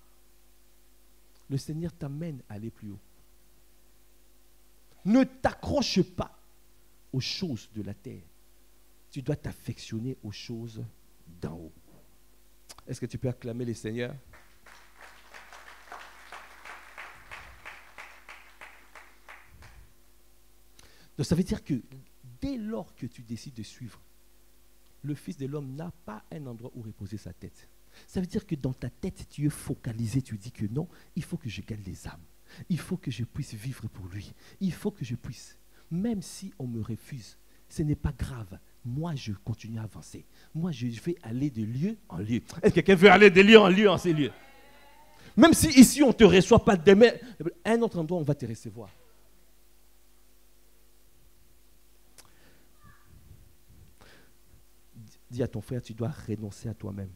Le Seigneur t'amène à aller plus haut. Ne t'accroche pas aux choses de la terre. Tu dois t'affectionner aux choses d'en haut. Est-ce que tu peux acclamer le Seigneur? Donc ça veut dire que dès lors que tu décides de suivre, le Fils de l'homme n'a pas un endroit où reposer sa tête. Ça veut dire que dans ta tête, tu es focalisé, tu dis que non, il faut que je gagne les âmes. Il faut que je puisse vivre pour lui. Il faut que je puisse. même si on me refuse, ce n'est pas grave. Moi, je continue à avancer. Moi, je vais aller de lieu en lieu. Est-ce que quelqu'un veut aller de lieu en ces lieux? Même si ici, on ne te reçoit pas demain, à un autre endroit, on va te recevoir. Dis à ton frère, tu dois renoncer à toi-même.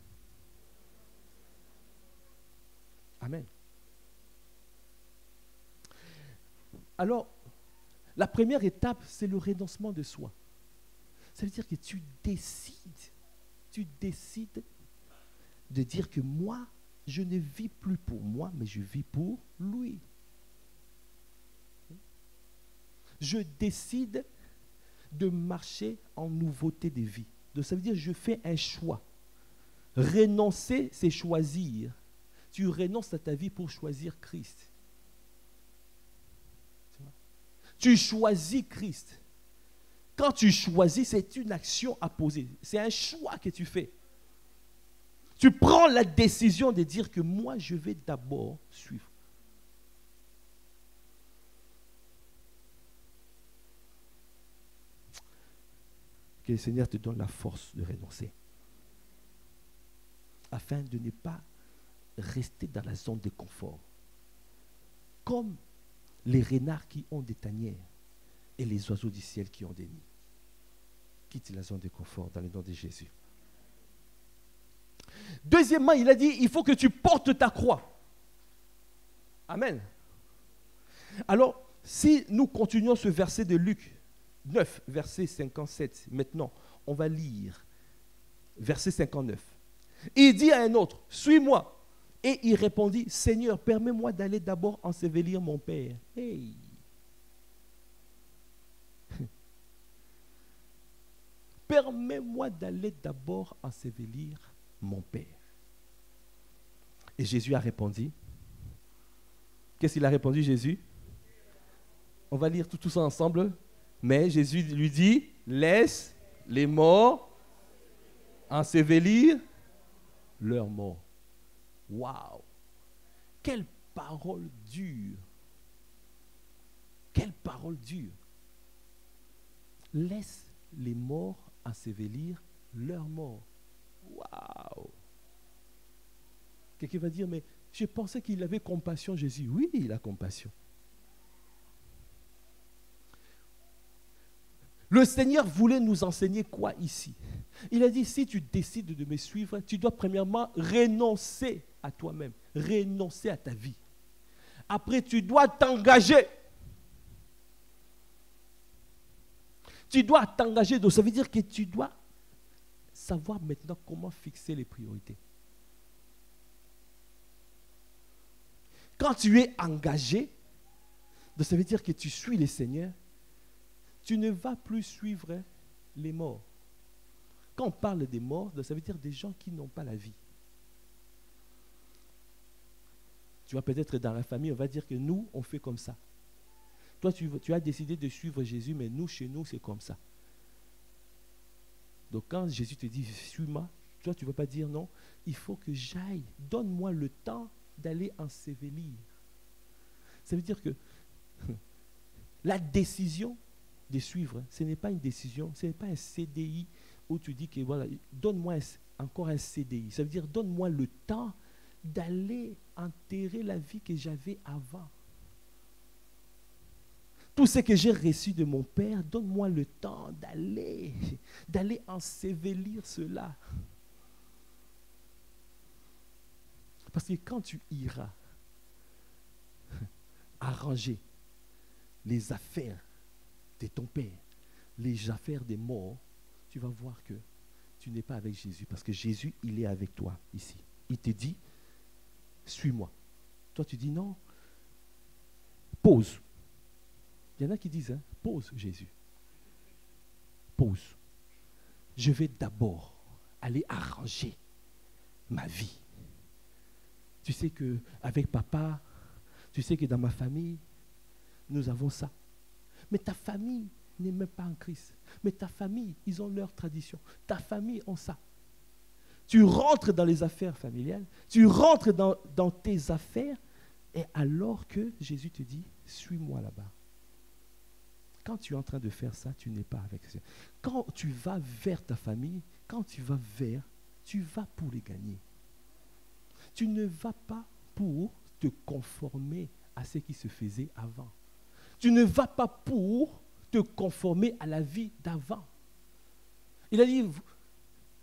Amen. Alors, la première étape, c'est le renoncement de soi. Ça veut dire que tu décides de dire que moi, je ne vis plus pour moi, mais je vis pour lui. Je décide de marcher en nouveauté de vie. Donc ça veut dire que je fais un choix. Renoncer, c'est choisir. Tu renonces à ta vie pour choisir Christ. Tu choisis Christ. Quand tu choisis, c'est une action à poser. C'est un choix que tu fais. Tu prends la décision de dire que moi, je vais d'abord suivre. Que le Seigneur te donne la force de renoncer. Afin de ne pas rester dans la zone de confort. Comme les renards qui ont des tanières et les oiseaux du ciel qui ont des nids. Quitte la zone de confort dans le nom de Jésus. Deuxièmement, il a dit, il faut que tu portes ta croix. Amen. Alors, si nous continuons ce verset de Luc 9, verset 57, maintenant, on va lire verset 59. Il dit à un autre, suis-moi. Et il répondit, Seigneur, permets-moi d'aller d'abord ensevelir mon père. Hey. Permets-moi d'aller d'abord ensevelir mon père. Et Jésus a répondu. Qu'est-ce qu'il a répondu, Jésus? On va lire tout ça ensemble. Mais Jésus lui dit, laisse les morts ensevelir leurs morts. Waouh! Quelle parole dure! Quelle parole dure! Laisse les morts ensevelir leurs morts. Waouh! Quelqu'un va dire, mais je pensais qu'il avait compassion, Jésus. Oui, il a compassion. Le Seigneur voulait nous enseigner quoi ici? Il a dit, si tu décides de me suivre, tu dois premièrement renoncer à toi-même, renoncer à ta vie. Après, tu dois t'engager. Tu dois t'engager, donc ça veut dire que tu dois savoir maintenant comment fixer les priorités. Quand tu es engagé, donc ça veut dire que tu suis le Seigneur, tu ne vas plus suivre les morts. Quand on parle des morts, ça veut dire des gens qui n'ont pas la vie. Tu vois, peut-être dans la famille, on va dire que nous, on fait comme ça. Toi, tu as décidé de suivre Jésus, mais nous, chez nous, c'est comme ça. Donc quand Jésus te dit, suis-moi, toi, tu ne vas pas dire non, il faut que j'aille. Donne-moi le temps d'aller ensevelir. Ça veut dire que la décision de suivre, ce n'est pas une décision, ce n'est pas un CDI où tu dis que voilà, donne-moi encore un CDI. Ça veut dire donne-moi le temps d'aller enterrer la vie que j'avais avant. Tout ce que j'ai reçu de mon Père, donne-moi le temps d'aller ensevelir cela. Parce que quand tu iras arranger les affaires de ton Père, les affaires des morts, tu vas voir que tu n'es pas avec Jésus. Parce que Jésus, il est avec toi ici. Il te dit, suis-moi. Toi, tu dis non. Pause. Il y en a qui disent, hein, pause Jésus. Pause. Je vais d'abord aller arranger ma vie. Tu sais qu'avec papa, tu sais que dans ma famille, nous avons ça. Mais ta famille n'est même pas en Christ. Mais ta famille, ils ont leur tradition. Ta famille ont ça. Tu rentres dans les affaires familiales, tu rentres dans tes affaires, et alors que Jésus te dit, suis-moi là-bas. quand tu es en train de faire ça, tu n'es pas avec eux. Quand tu vas vers ta famille, tu vas pour les gagner. Tu ne vas pas pour te conformer à ce qui se faisait avant. Tu ne vas pas pour te conformer à la vie d'avant. Il a dit,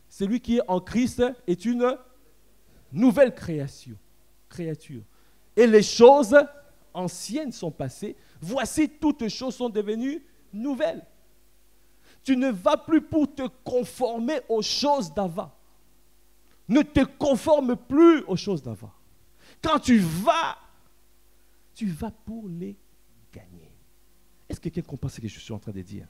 celui qui est en Christ est une nouvelle créature. Et les choses anciennes sont passées. Voici, toutes choses sont devenues nouvelles. Tu ne vas plus pour te conformer aux choses d'avant. Ne te conforme plus aux choses d'avant. Quand tu vas pour les gagner. Est-ce que quelqu'un comprend ce que je suis en train de dire?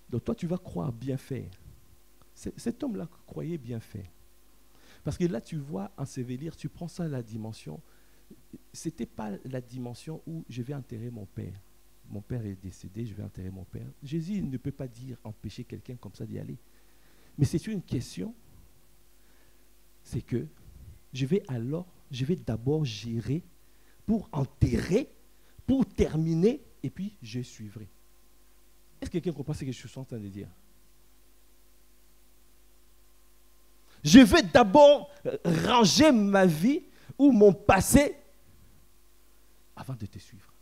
Donc toi, tu vas croire bien faire. Cet homme-là croyait bien faire. Parce que là, tu vois ensevelir, tu prends ça à la dimension. Ce n'était pas la dimension où je vais enterrer mon père. Mon père est décédé, je vais enterrer mon père. Jésus ne peut pas dire empêcher quelqu'un comme ça d'y aller. Mais c'est une question, c'est que je vais d'abord gérer pour enterrer, pour terminer, et puis je suivrai. Est-ce que quelqu'un comprend ce que je suis en train de dire? Je vais d'abord ranger ma vie ou mon passé avant de te suivre.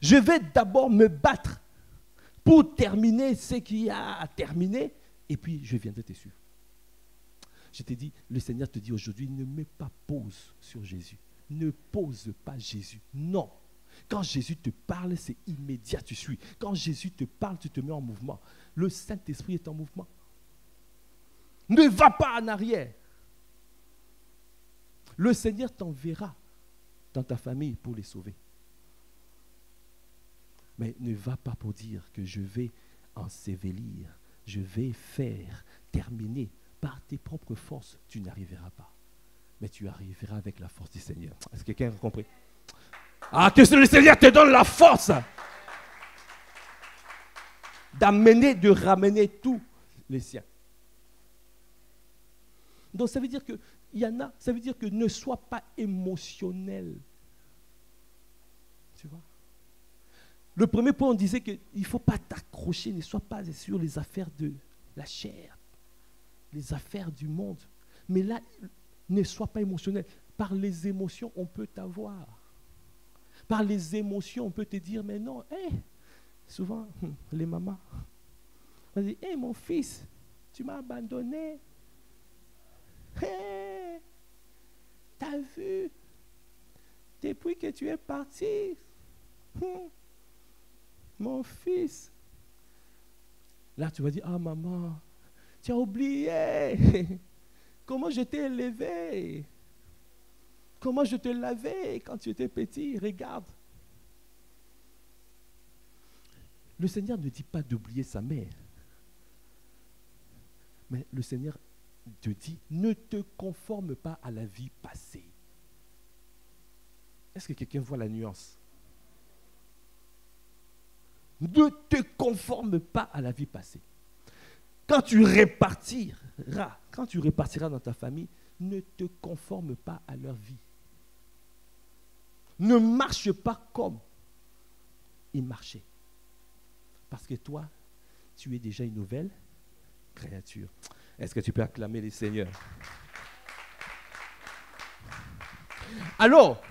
Je vais d'abord me battre pour terminer ce qu'il y a à terminer et puis je viendrai te suivre. Je te dis, le Seigneur te dit aujourd'hui, ne mets pas pause sur Jésus. Ne pose pas Jésus. Non. Quand Jésus te parle, c'est immédiat, tu suis. Quand Jésus te parle, tu te mets en mouvement. Le Saint-Esprit est en mouvement. Ne va pas en arrière. Le Seigneur t'enverra dans ta famille pour les sauver. Mais ne va pas pour dire que je vais ensevelir, je vais faire, terminer. Par tes propres forces, tu n'arriveras pas. Mais tu arriveras avec la force du Seigneur. Est-ce que quelqu'un a compris? Ah, que le Seigneur te donne la force de ramener tous les siens. Donc ça veut dire que ne sois pas émotionnel. Tu vois? Le premier point, on disait qu'il ne faut pas t'accrocher, ne sois pas sur les affaires de la chair, les affaires du monde. Mais là, ne sois pas émotionnel. Par les émotions, on peut t'avoir. Par les émotions, on peut te dire, mais non, souvent, les mamans, on dit, mon fils, tu m'as abandonné. T'as vu, depuis que tu es parti, mon fils. Là, tu vas dire, ah maman, tu as oublié comment je t'ai élevé, comment je te lavais quand tu étais petit, regarde. Le Seigneur ne dit pas d'oublier sa mère, mais le Seigneur te dit, ne te conforme pas à la vie passée. Est-ce que quelqu'un voit la nuance? Ne te conforme pas à la vie passée. Quand tu répartiras dans ta famille, ne te conforme pas à leur vie. Ne marche pas comme ils marchaient. Parce que toi, tu es déjà une nouvelle créature. Est-ce que tu peux acclamer les seigneurs? Alors,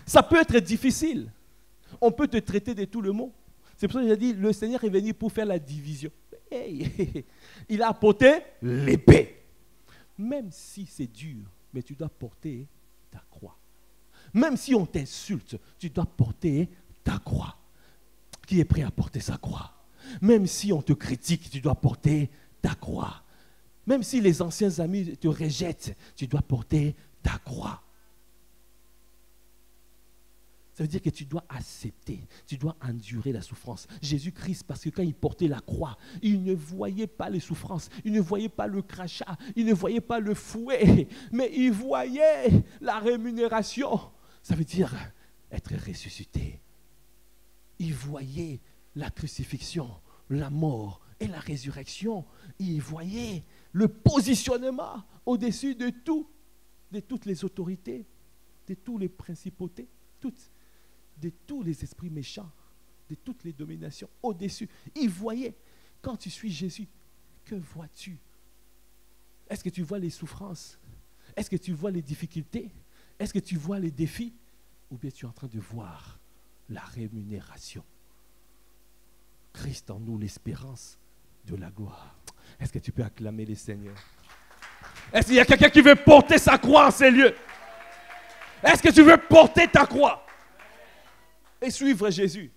ça peut être difficile. On peut te traiter de tout le monde. C'est pour ça que j'ai dit, le Seigneur est venu pour faire la division. Il a apporté l'épée. Même si c'est dur, mais tu dois porter ta croix. Même si on t'insulte, tu dois porter ta croix. Qui est prêt à porter sa croix? Même si on te critique, tu dois porter ta croix. Même si les anciens amis te rejettent, tu dois porter ta croix. Ça veut dire que tu dois accepter, tu dois endurer la souffrance. Jésus-Christ, parce que quand il portait la croix, il ne voyait pas les souffrances, il ne voyait pas le crachat, il ne voyait pas le fouet, mais il voyait la rémunération. Ça veut dire être ressuscité. Il voyait la crucifixion, la mort et la résurrection. Il voyait le positionnement au-dessus de tout, de toutes les autorités, de tous les principautés, de tous les esprits méchants, de toutes les dominations au-dessus. Il voyait, quand tu suis Jésus, que vois-tu? Est-ce que tu vois les souffrances? Est-ce que tu vois les difficultés? Est-ce que tu vois les défis? Ou bien tu es en train de voir la rémunération? Christ en nous, l'espérance de la gloire. Est-ce que tu peux acclamer les Seigneurs? Est-ce qu'il y a quelqu'un qui veut porter sa croix en ces lieux? Est-ce que tu veux porter ta croix et suivre Jésus?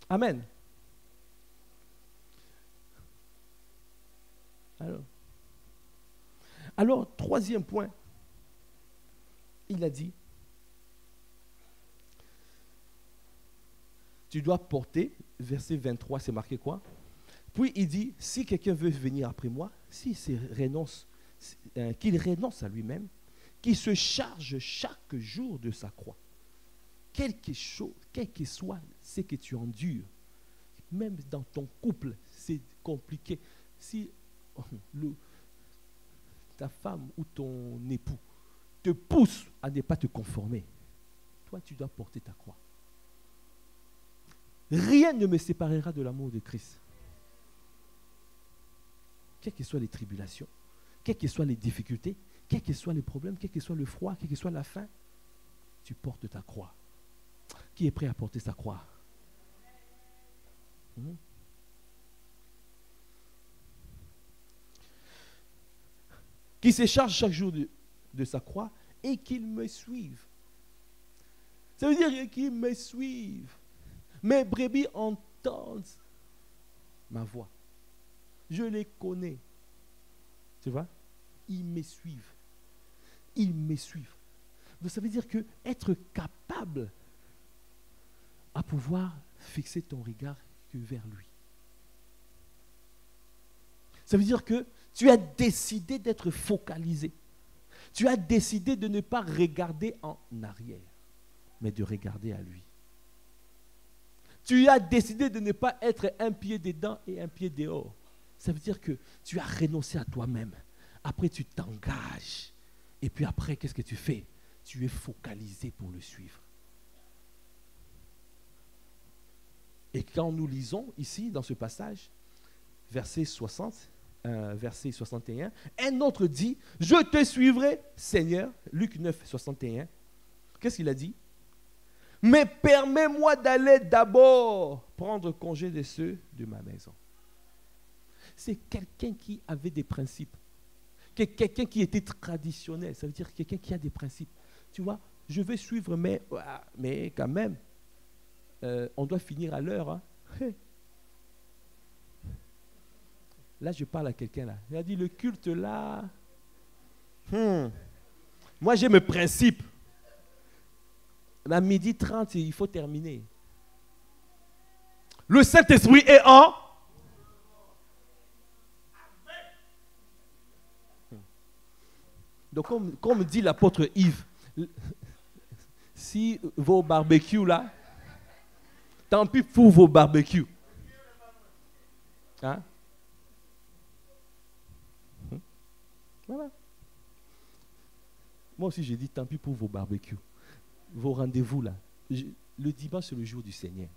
Amen. Alors, troisième point, il a dit, tu dois porter, verset 23, c'est marqué quoi? Puis il dit, si quelqu'un veut venir après moi, qu'il renonce à lui-même, qu'il se charge chaque jour de sa croix. Quel que soit ce que tu endures, même dans ton couple, c'est compliqué. Si ta femme ou ton époux te pousse à ne pas te conformer, toi tu dois porter ta croix. Rien ne me séparera de l'amour de Christ. Quelles que soient les tribulations, quelles que soient les difficultés, quels que soient les problèmes, quel que soit le froid, quelle que soit la faim, tu portes ta croix. Qui est prêt à porter sa croix? Qui se charge chaque jour de sa croix et qu'il me suive. Ça veut dire qu'il me suive. Mes brebis entendent ma voix. Je les connais. Tu vois? Ils me suivent. Ils me suivent. Donc ça veut dire que être capable à pouvoir fixer ton regard que vers lui. Ça veut dire que tu as décidé d'être focalisé. Tu as décidé de ne pas regarder en arrière, mais de regarder à lui. Tu as décidé de ne pas être un pied dedans et un pied dehors. Ça veut dire que tu as renoncé à toi-même. Après, tu t'engages. Et puis après, qu'est-ce que tu fais? Tu es focalisé pour le suivre. Et quand nous lisons ici, dans ce passage, verset 60, verset 61, un autre dit, « Je te suivrai, Seigneur. » Luc 9, 61. Qu'est-ce qu'il a dit? « Mais permets-moi d'aller d'abord prendre congé de ceux de ma maison. » C'est quelqu'un qui avait des principes. Quelqu'un qui était traditionnel. Ça veut dire quelqu'un qui a des principes. Tu vois, je vais suivre, mais quand même, on doit finir à l'heure. Hein. Là, je parle à quelqu'un là. Il a dit, le culte là, moi j'ai mes principes. À 12h30, il faut terminer. Le Saint-Esprit est en... Donc, comme dit l'apôtre Yves, si vos barbecues là, tant pis pour vos barbecues. Hein? Voilà. Moi aussi, j'ai dit tant pis pour vos barbecues. Vos rendez-vous là. Le dimanche, c'est le jour du Seigneur.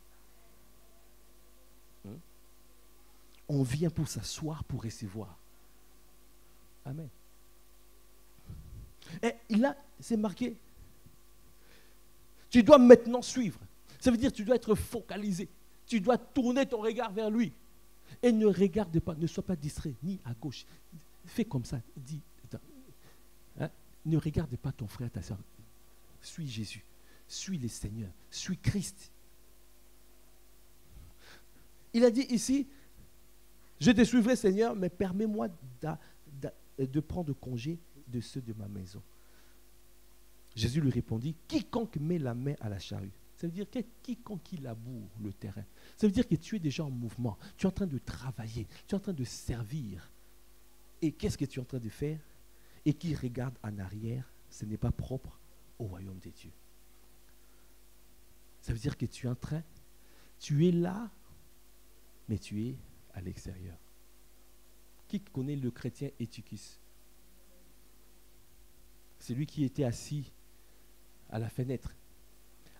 On vient pour s'asseoir, pour recevoir. Amen. Et là, c'est marqué. Tu dois maintenant suivre. Ça veut dire que tu dois être focalisé. Tu dois tourner ton regard vers lui. Et ne regarde pas, ne sois pas distrait, ni à gauche. Fais comme ça. Dis, hein, ne regarde pas ton frère, ta soeur. Suis Jésus. Suis le Seigneur. Suis Christ. Il a dit ici, je te suivrai, Seigneur, mais permets-moi de prendre congé de ceux de ma maison. Jésus lui répondit, quiconque met la main à la charrue. Ça veut dire que quiconque qui laboure le terrain. Ça veut dire que tu es déjà en mouvement. Tu es en train de travailler. Tu es en train de servir. Et qu'est-ce que tu es en train de faire? Et qui regarde en arrière, ce n'est pas propre au royaume des dieux. Ça veut dire que tu es en train, tu es là, mais tu es à l'extérieur. Qui connaît le chrétien Étychus? celui qui était assis à la fenêtre,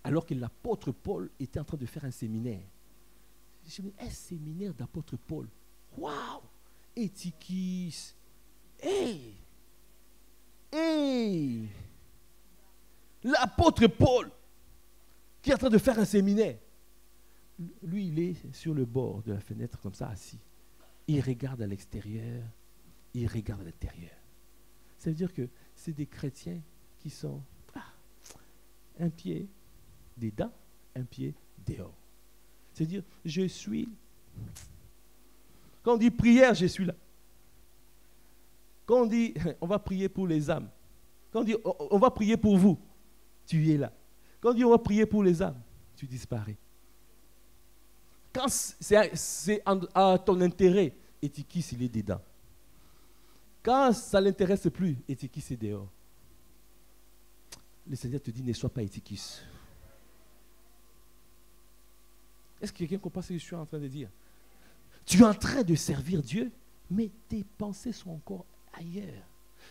alors que l'apôtre Paul était en train de faire un séminaire. Je me dis, un séminaire d'apôtre Paul. Waouh! Étiquis. Hey! Hey! L'apôtre Paul qui est en train de faire un séminaire. Lui, il est sur le bord de la fenêtre comme ça, assis. Il regarde à l'extérieur, il regarde à l'intérieur. Ça veut dire que c'est des chrétiens qui sont un pied dedans, un pied dehors. C'est-à-dire, je suis... Quand on dit prière, je suis là. Quand on dit, on va prier pour les âmes. Quand on dit, on va prier pour vous, tu es là. Quand on dit, on va prier pour les âmes, tu disparais. Quand c'est à ton intérêt, Étiquis, il est dedans. Quand ça ne l'intéresse plus, Étiquis est dehors. Le Seigneur te dit, ne sois pas Étiquis. Est-ce que quelqu'un comprend ce que je suis en train de dire? Tu es en train de servir Dieu, mais tes pensées sont encore ailleurs.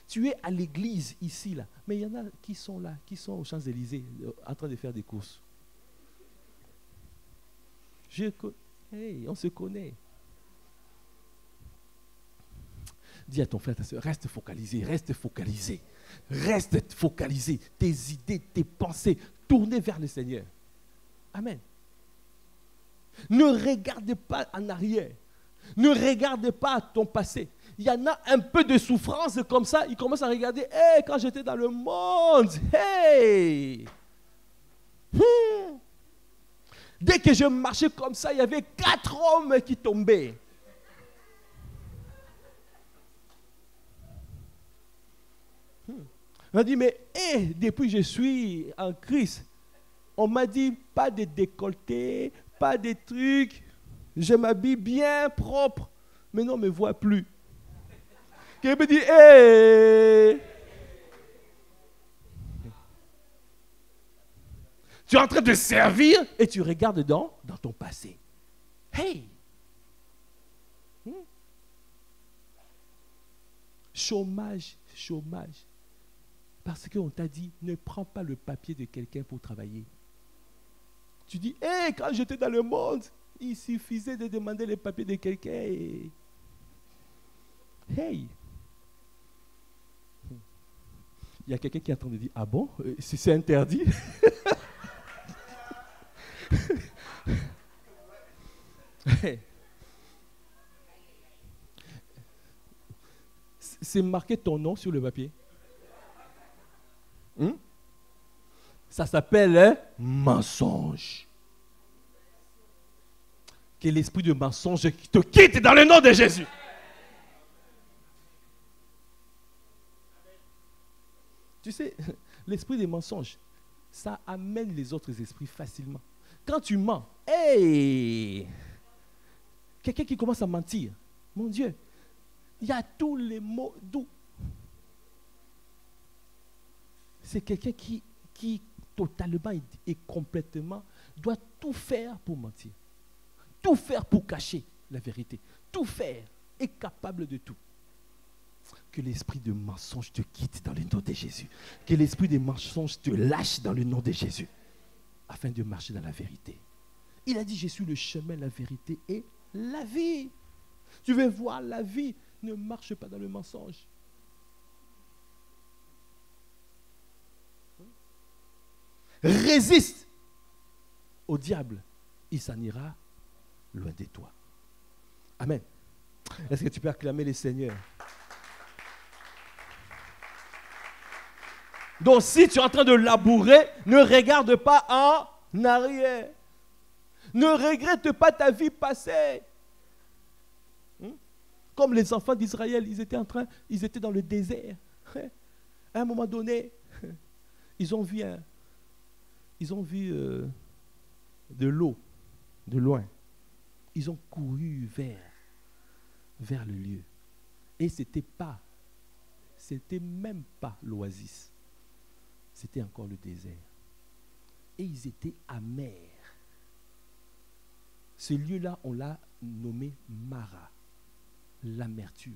Tu es à l'église ici, là, mais il y en a qui sont là, qui sont aux Champs-Élysées, en train de faire des courses. Hey, on se connaît. Dis à ton frère, ta soeur, reste focalisé, reste focalisé. Reste focalisé. Tes idées, tes pensées, tournées vers le Seigneur. Amen. Ne regarde pas en arrière. Ne regarde pas ton passé. Il y en a un peu de souffrance comme ça. Ils commencent à regarder. Hey, quand j'étais dans le monde. Hey. Dès que je marchais comme ça, il y avait 4 hommes qui tombaient. On a dit, mais depuis que je suis en Christ, on m'a dit pas de décolleté, pas de trucs. Je m'habille bien propre. Mais non, on ne me voit plus. Quelqu'un me dit, hey! Tu es en train de servir et tu regardes dans ton passé. Hey! Chômage, chômage. Parce qu'on t'a dit, ne prends pas le papier de quelqu'un pour travailler. Tu dis, hey, quand j'étais dans le monde, il suffisait de demander les papiers de quelqu'un et... Hey! Il y a quelqu'un qui est en train de dire, ah bon, si c'est interdit? C'est marqué ton nom sur le papier. Ça s'appelle mensonge. Que l'esprit de mensonge te quitte dans le nom de Jésus. Tu sais, l'esprit des mensonges, ça amène les autres esprits facilement. Quand tu mens, hey! Quelqu'un qui commence à mentir, mon Dieu, il y a tous les mots doux. C'est quelqu'un qui totalement et complètement doit tout faire pour mentir. Tout faire pour cacher la vérité. Tout faire, est capable de tout. Que l'esprit de mensonge te quitte dans le nom de Jésus. Que l'esprit de mensonge te lâche dans le nom de Jésus. Afin de marcher dans la vérité. Il a dit, je suis le chemin, la vérité et la vie. Tu veux voir la vie, ne marche pas dans le mensonge. Résiste au diable, il s'en ira loin de toi. Amen. Est-ce que tu peux acclamer le Seigneur? Donc si tu es en train de labourer, ne regarde pas en arrière. Ne regrette pas ta vie passée. Comme les enfants d'Israël, ils étaient dans le désert. À un moment donné, ils ont vu de l'eau de loin. Ils ont couru vers le lieu. Et c'était même pas l'oasis. C'était encore le désert. Et ils étaient amers. Ce lieu-là, on l'a nommé Mara, l'amertume.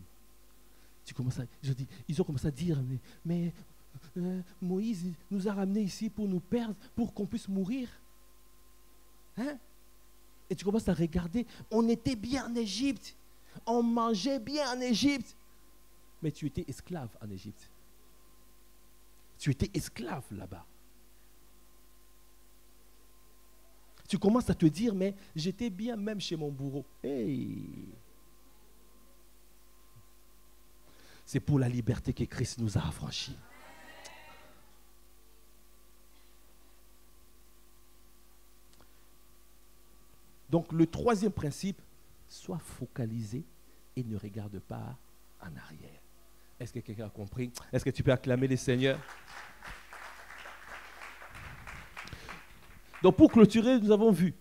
Ils ont commencé à dire, mais Moïse nous a ramenés ici pour nous perdre, pour qu'on puisse mourir. Hein? Et tu commences à regarder, on était bien en Égypte, on mangeait bien en Égypte, mais tu étais esclave en Égypte. Tu étais esclave là-bas. Tu commences à te dire, mais j'étais bien même chez mon bourreau. Hey! C'est pour la liberté que Christ nous a affranchis. Donc le troisième principe, sois focalisé et ne regarde pas en arrière. Est-ce que quelqu'un a compris? Est-ce que tu peux acclamer les seigneurs? Donc pour clôturer, nous avons vu,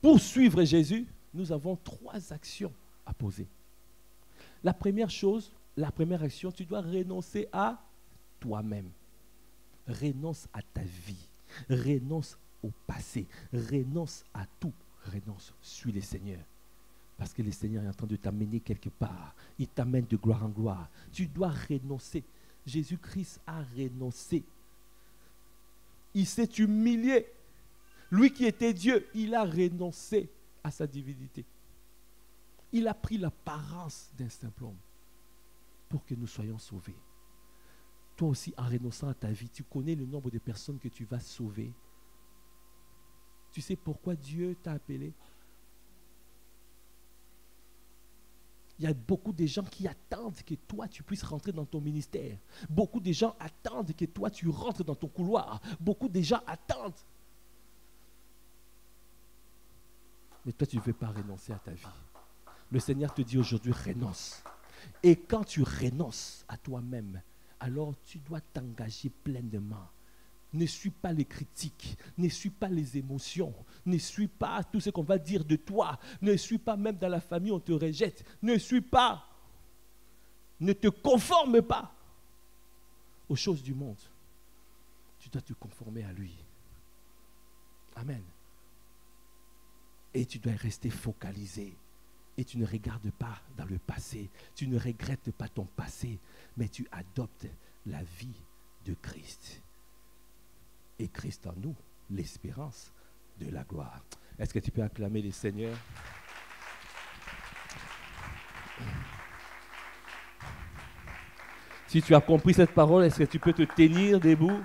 pour suivre Jésus, nous avons 3 actions à poser. La première chose, la première action, tu dois renoncer à toi-même. Renonce à ta vie. Renonce au passé. Renonce à tout. Renonce. Suis le Seigneur. Parce que le Seigneur est en train de t'amener quelque part. Il t'amène de gloire en gloire. Tu dois renoncer. Jésus-Christ a renoncé. Il s'est humilié. Lui qui était Dieu, il a renoncé à sa divinité. Il a pris l'apparence d'un simple homme pour que nous soyons sauvés. Toi aussi, en renonçant à ta vie, tu connais le nombre de personnes que tu vas sauver. Tu sais pourquoi Dieu t'a appelé? Il y a beaucoup de gens qui attendent que toi, tu puisses rentrer dans ton ministère. Beaucoup de gens attendent que toi, tu rentres dans ton couloir. Beaucoup de gens attendent. Mais toi, tu ne veux pas renoncer à ta vie. Le Seigneur te dit aujourd'hui, renonce. Et quand tu renonces à toi-même, alors tu dois t'engager pleinement. Ne suis pas les critiques, ne suis pas les émotions, ne suis pas tout ce qu'on va dire de toi, ne suis pas même dans la famille, on te rejette, ne suis pas, ne te conforme pas aux choses du monde. Tu dois te conformer à lui. Amen. Et tu dois rester focalisé. Et tu ne regardes pas dans le passé. Tu ne regrettes pas ton passé. Mais tu adoptes la vie de Christ. Et Christ en nous, l'espérance de la gloire. Est-ce que tu peux acclamer les seigneurs? Si tu as compris cette parole, est-ce que tu peux te tenir debout?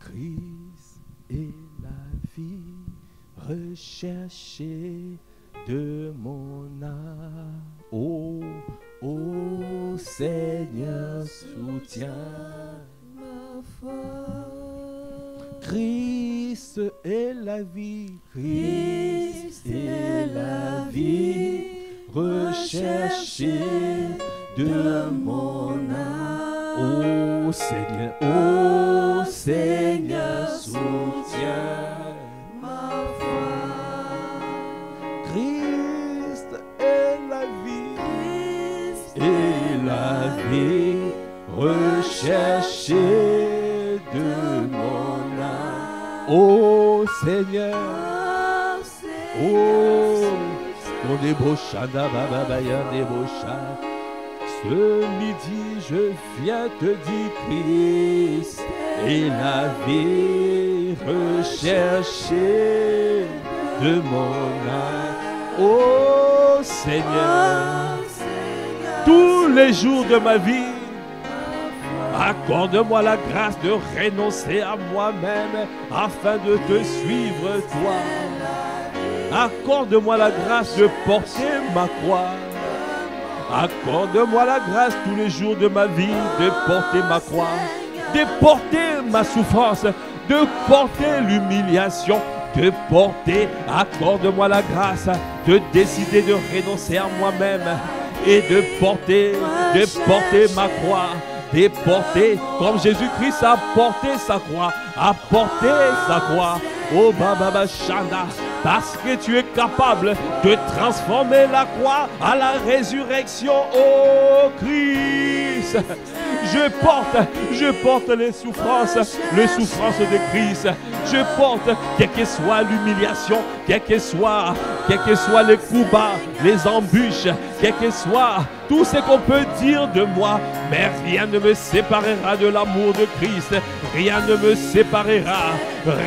Christ est la vie recherchée de mon âme. Oh, oh Seigneur, soutiens ma foi. Christ est la vie, Christ est la vie recherchée de mon âme. Oh Seigneur, soutiens ma foi. Christ est la vie, Christ est la vie recherchée de mon âme. Oh Seigneur, oh, mon débauchada, bababaya débaucha. Ce midi, je viens te dire, Christ est la vie recherchée de mon âme. Oh Seigneur, tous les jours de ma vie, accorde-moi la grâce de renoncer à moi-même afin de te suivre toi. Accorde-moi la grâce de porter ma croix. Accorde-moi la grâce tous les jours de ma vie de porter ma croix, de porter ma souffrance, de porter l'humiliation, de porter. Accorde-moi la grâce de décider de renoncer à moi-même et de porter ma croix. De porter comme Jésus-Christ a porté sa croix, a porté sa croix. Oh Baba Shanda, parce que tu es capable de transformer la croix à la résurrection. Oh Christ, Je porte les souffrances de Christ. Je porte, quelle que soit l'humiliation, quel que soit les coups bas, les embûches, quel que soit tout ce qu'on peut dire de moi, mais rien ne me séparera de l'amour de Christ. Rien ne me séparera.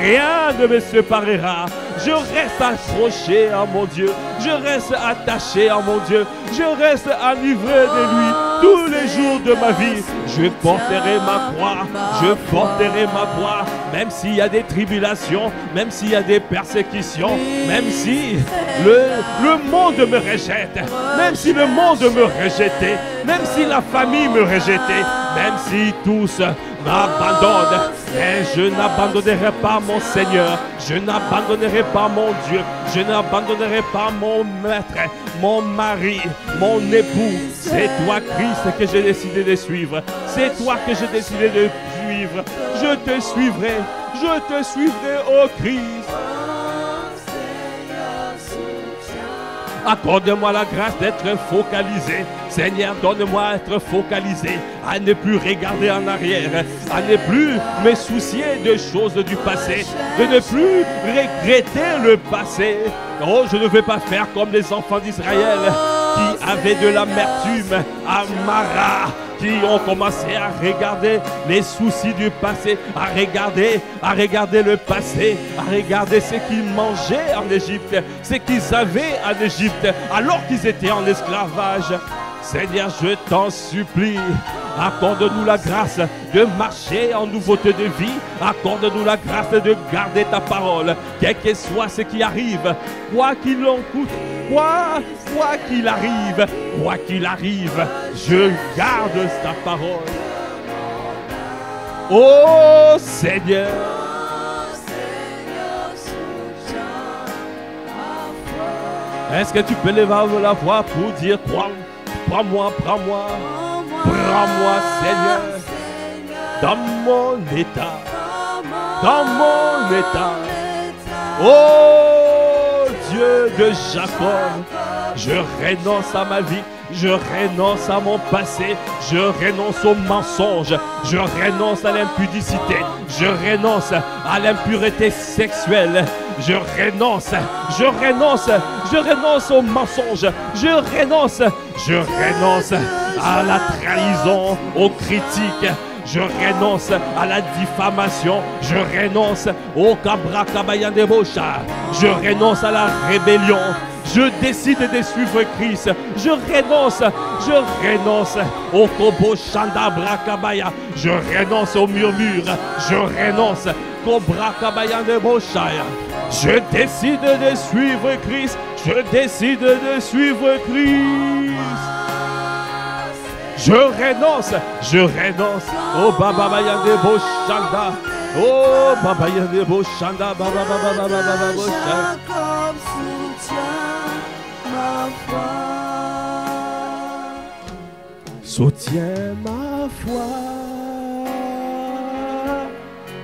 Rien ne me séparera. Je reste accroché à mon Dieu. Je reste attaché à mon Dieu. Je reste enivré de lui tous les jours de ma vie. Je porterai ma croix. Je porterai ma croix. Même s'il y a des tribulations, même s'il y a des persécutions, même si le monde me rejette, même si le monde me rejetait, même si la famille me rejetait, même si tous m'abandonnent, mais je n'abandonnerai pas mon Seigneur, je n'abandonnerai pas mon Dieu, je n'abandonnerai pas mon maître, mon mari, mon époux. C'est toi, Christ, que j'ai décidé de suivre. C'est toi que j'ai décidé de suivre. Je te suivrai, ô Christ. Accorde-moi la grâce d'être focalisé. Seigneur, donne-moi d'être focalisé, à ne plus regarder en arrière, à ne plus me soucier des choses du passé, de ne plus regretter le passé. Oh, je ne veux pas faire comme les enfants d'Israël qui avaient de l'amertume à Mara, qui ont commencé à regarder les soucis du passé, à regarder le passé, à regarder ce qu'ils mangeaient en Égypte, ce qu'ils avaient en Égypte, alors qu'ils étaient en esclavage. Seigneur, je t'en supplie, accorde-nous la grâce de marcher en nouveauté de vie, accorde-nous la grâce de garder ta parole, quel que soit ce qui arrive, quoi qu'il en coûte, quoi qu'il arrive, je garde ta parole. Oh Seigneur, est-ce que tu peux lever la voix pour dire prends-moi, Seigneur, dans mon état, oh Dieu de Jacob, je renonce à ma vie, je renonce à mon passé, je renonce au mensonge, je renonce à l'impudicité, je renonce à l'impureté sexuelle, je renonce au mensonge, je renonce à la trahison, aux critiques, je renonce à la diffamation, je renonce au cabra kabayandebosha, je renonce à la rébellion. Je décide de suivre Christ. Je renonce au kobo shanda brakabaya. Je renonce au murmure. Je renonce au brakabaya de boshaya. Je décide de suivre Christ. Je décide de suivre Christ. Je renonce au bababaya de boshanda. Oh babaya de boshanda baba boshanda. Soutiens ma foi,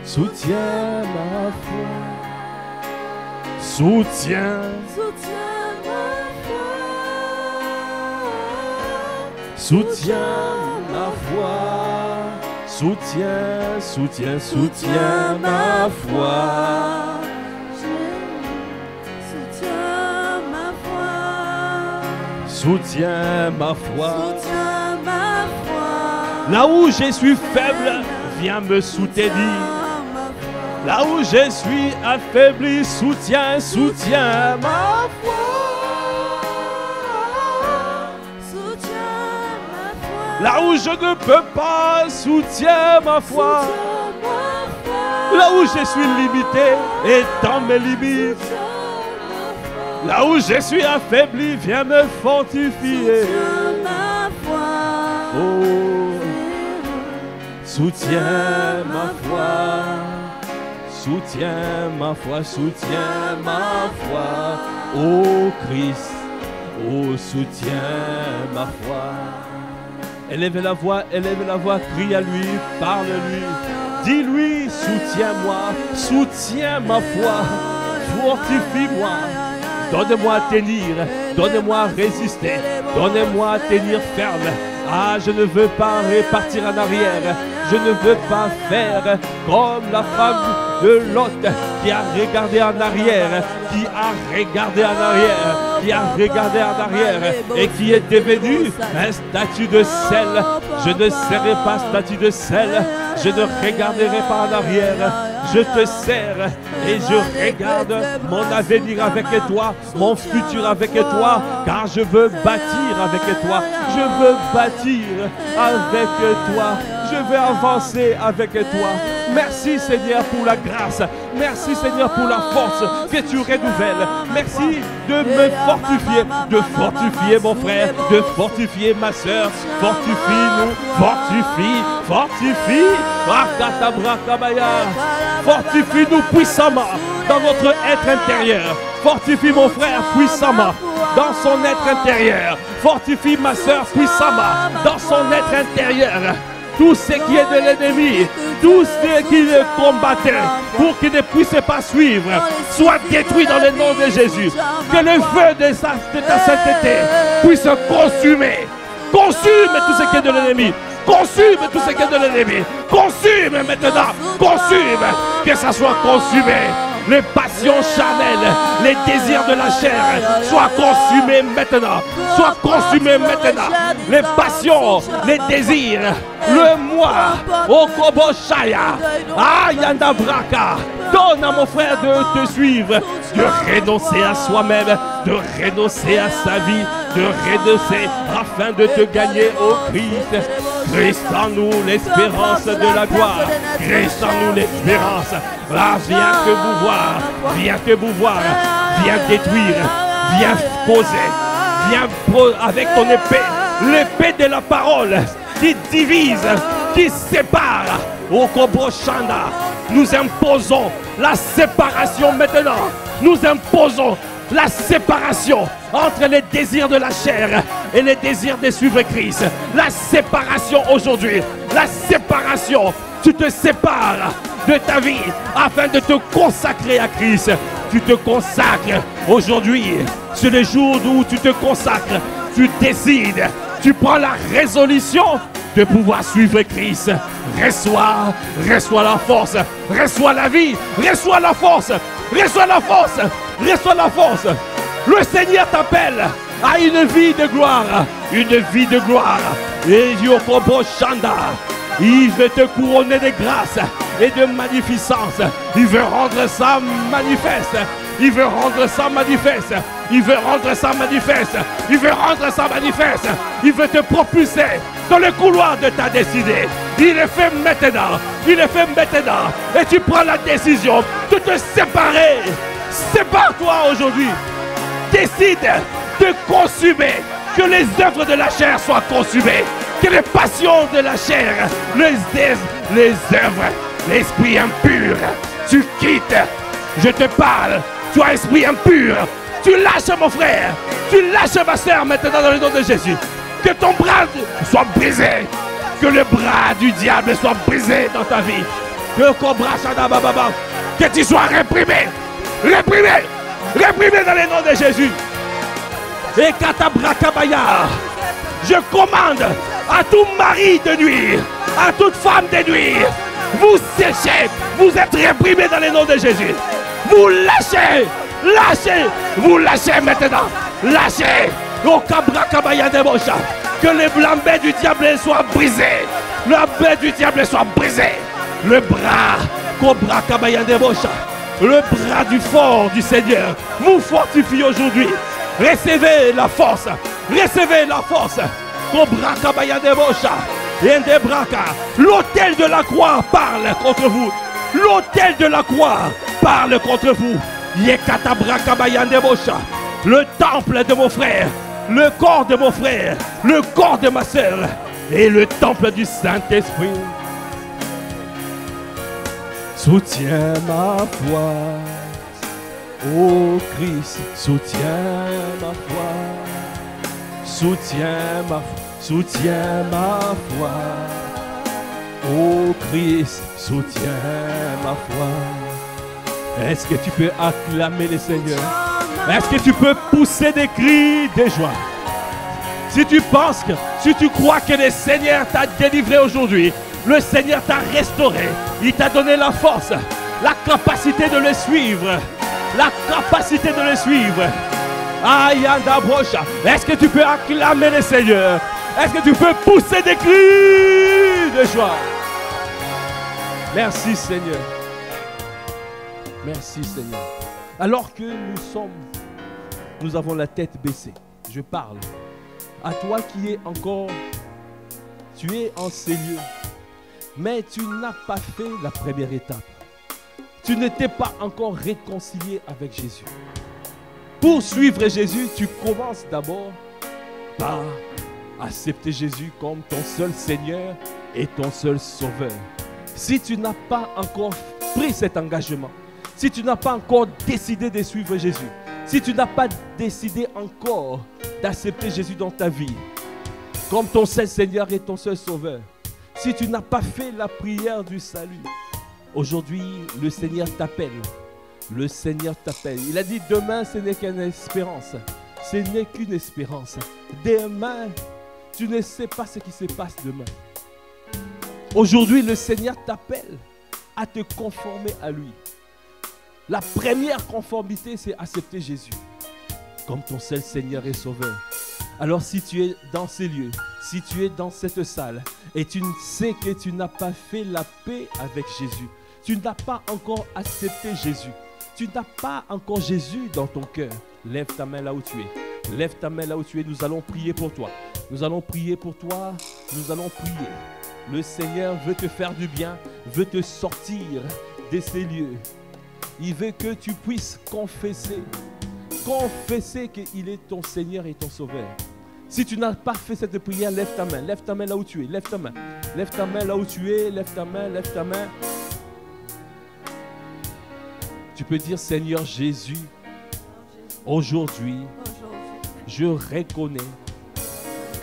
soutiens ma foi, soutiens ma foi, soutiens ma foi, soutiens ma foi. Soutiens ma foi. Là où je suis faible, viens me soutenir. Là où je suis affaibli, soutiens ma foi. Là où je ne peux pas, soutiens ma foi. Là où je suis limité, étends mes limites. Là où je suis affaibli, viens me fortifier. Oh, soutiens ma foi, soutiens ma foi, soutiens ma foi. Oh Christ, oh soutiens ma foi. Élève la voix, crie à lui, parle-lui. Dis-lui, soutiens ma foi, fortifie-moi. Donne-moi à tenir, donne-moi à résister, donne-moi à tenir ferme Ah, je ne veux pas repartir en arrière. Je ne veux pas faire comme la femme de Lot qui a regardé en arrière, qui a regardé en arrière, qui a regardé en arrière et qui est devenu un statue de sel. Je ne serai pas statue de sel. Je ne regarderai pas en arrière. Je te sers et je regarde mon avenir avec toi, mon futur avec toi, car je veux bâtir avec toi. Je veux bâtir avec toi. Je veux avancer avec toi. Merci Seigneur pour la grâce. Merci Seigneur pour la force que tu renouvelles. Merci de me fortifier, de fortifier mon frère, de fortifier ma soeur. Fortifie-nous, fortifie, fortifie. Fortifie-nous puissamment dans notre être intérieur. Fortifie mon frère puissamment dans son être intérieur. Fortifie ma soeur puissamment dans son être intérieur. Tout ce qui est de l'ennemi, tout ce qui le combattait pour qu'il ne puisse pas suivre, soit détruit dans le nom de Jésus. Que le feu de ta sainteté puisse consumer. Consume tout ce qui est de l'ennemi. Consume tout ce qui est de l'ennemi. Consume maintenant. Consume. Que ça soit consumé. Les passions charnelles, les désirs de la chair soient consumés maintenant. Soient consumés maintenant. Les passions, les désirs, le moi, au Koboshaya, Yanda Braka. Donne à mon frère de te suivre, de renoncer à soi-même, de renoncer à sa vie, de renoncer afin de te gagner au Christ. Christ en nous l'espérance de la gloire. Christ en nous l'espérance. Ah, viens que vous voir, viens que vous voir, viens détruire, viens causer, viens avec ton épée, l'épée de la parole qui divise, qui sépare. Au Koboshanda, nous imposons la séparation maintenant. Nous imposons la séparation entre les désirs de la chair et les désirs de suivre Christ. La séparation aujourd'hui, la séparation. Tu te sépares de ta vie afin de te consacrer à Christ. Tu te consacres aujourd'hui. C'est le jour où tu te consacres. Tu décides. Tu prends la résolution de pouvoir suivre Christ. Reçois la force. Reçois la vie. Reçois la force. Reçois la force. Reçois la force. Le Seigneur t'appelle à une vie de gloire. Une vie de gloire. Et Yokobo Shanda. Il veut te couronner de grâce et de magnificence. Il veut rendre ça manifeste. Il veut rendre ça manifeste. Il veut rendre ça manifeste. Il veut rendre ça manifeste. Il veut te propulser dans le couloir de ta destinée. Il le fait maintenant. Il le fait maintenant. Et tu prends la décision de te séparer. Sépare-toi aujourd'hui. Décide de consumer. Que les œuvres de la chair soient consumées. Que les passions de la chair, les œuvres, l'esprit impur, tu quittes. Je te parle. Tu as esprit impur. Tu lâches mon frère. Tu lâches ma soeur maintenant dans le nom de Jésus. Que ton bras soit brisé. Que le bras du diable soit brisé dans ta vie. Que tu sois réprimé. Réprimé. Réprimé dans le nom de Jésus. Et Katabrakabaya. Je commande à tout mari de nuit, à toute femme de nuit. Vous séchez. Vous êtes réprimés dans le nom de Jésus. Vous lâchez. Lâchez. Vous lâchez maintenant. Lâchez. Que les blambés du diable soient brisés. Le baie du diable soit brisé. Le bras. Le bras du fort du Seigneur vous fortifie aujourd'hui. Recevez la force. Recevez la force. L'autel de la croix parle contre vous. L'autel de la croix parle contre vous. Le temple de mon frère, le corps de mon frère, le corps de ma soeur et le temple du Saint-Esprit. Soutiens ma foi, ô Christ, soutiens ma foi, soutiens ma foi, ô Christ, soutiens ma foi. Est-ce que tu peux acclamer le Seigneur? Est-ce que tu peux pousser des cris de joie? Si tu penses que Si tu crois que le Seigneur t'a délivré aujourd'hui, le Seigneur t'a restauré, il t'a donné la force, la capacité de le suivre. La capacité de le suivre. Ayanda Brocha. Est-ce que tu peux acclamer le Seigneur? Est-ce que tu peux pousser des cris de joie? Merci Seigneur. Merci Seigneur. Alors que nous avons la tête baissée, je parle à toi qui es encore, tu es en ces lieux, mais tu n'as pas fait la première étape. Tu ne t'es pas encore réconcilié avec Jésus. Pour suivre Jésus, tu commences d'abord par accepter Jésus comme ton seul Seigneur et ton seul Sauveur. Si tu n'as pas encore pris cet engagement, si tu n'as pas encore décidé de suivre Jésus, si tu n'as pas décidé encore d'accepter Jésus dans ta vie comme ton seul Seigneur et ton seul Sauveur, si tu n'as pas fait la prière du salut, aujourd'hui, le Seigneur t'appelle. Le Seigneur t'appelle. Il a dit demain, ce n'est qu'une espérance. Ce n'est qu'une espérance. Demain, tu ne sais pas ce qui se passe demain. Aujourd'hui, le Seigneur t'appelle à te conformer à lui. La première conformité, c'est accepter Jésus comme ton seul Seigneur et Sauveur. Alors si tu es dans ces lieux, si tu es dans cette salle et tu sais que tu n'as pas fait la paix avec Jésus, tu n'as pas encore accepté Jésus, tu n'as pas encore Jésus dans ton cœur, lève ta main là où tu es. Lève ta main là où tu es, nous allons prier pour toi. Nous allons prier pour toi, nous allons prier. Le Seigneur veut te faire du bien, veut te sortir de ces lieux. Il veut que tu puisses confesser qu'il est ton Seigneur et ton Sauveur. Si tu n'as pas fait cette prière, lève ta main là où tu es, lève ta main. Lève ta main là où tu es, lève ta main. Tu peux dire, Seigneur Jésus, aujourd'hui, je reconnais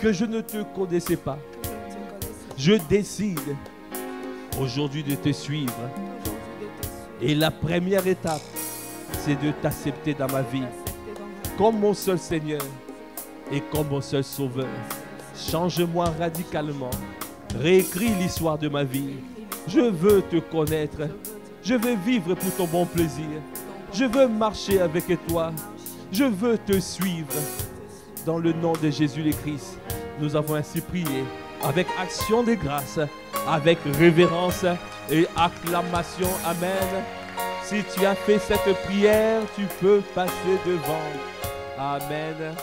que je ne te connaissais pas. Je décide aujourd'hui de te suivre. Et la première étape, c'est de t'accepter dans ma vie comme mon seul Seigneur et comme mon seul Sauveur. Change-moi radicalement. Réécris l'histoire de ma vie. Je veux te connaître. Je veux vivre pour ton bon plaisir. Je veux marcher avec toi. Je veux te suivre. Dans le nom de Jésus le Christ, nous avons ainsi prié avec action de grâce, avec révérence et acclamation. Amen. Si tu as fait cette prière, tu peux passer devant. Amen.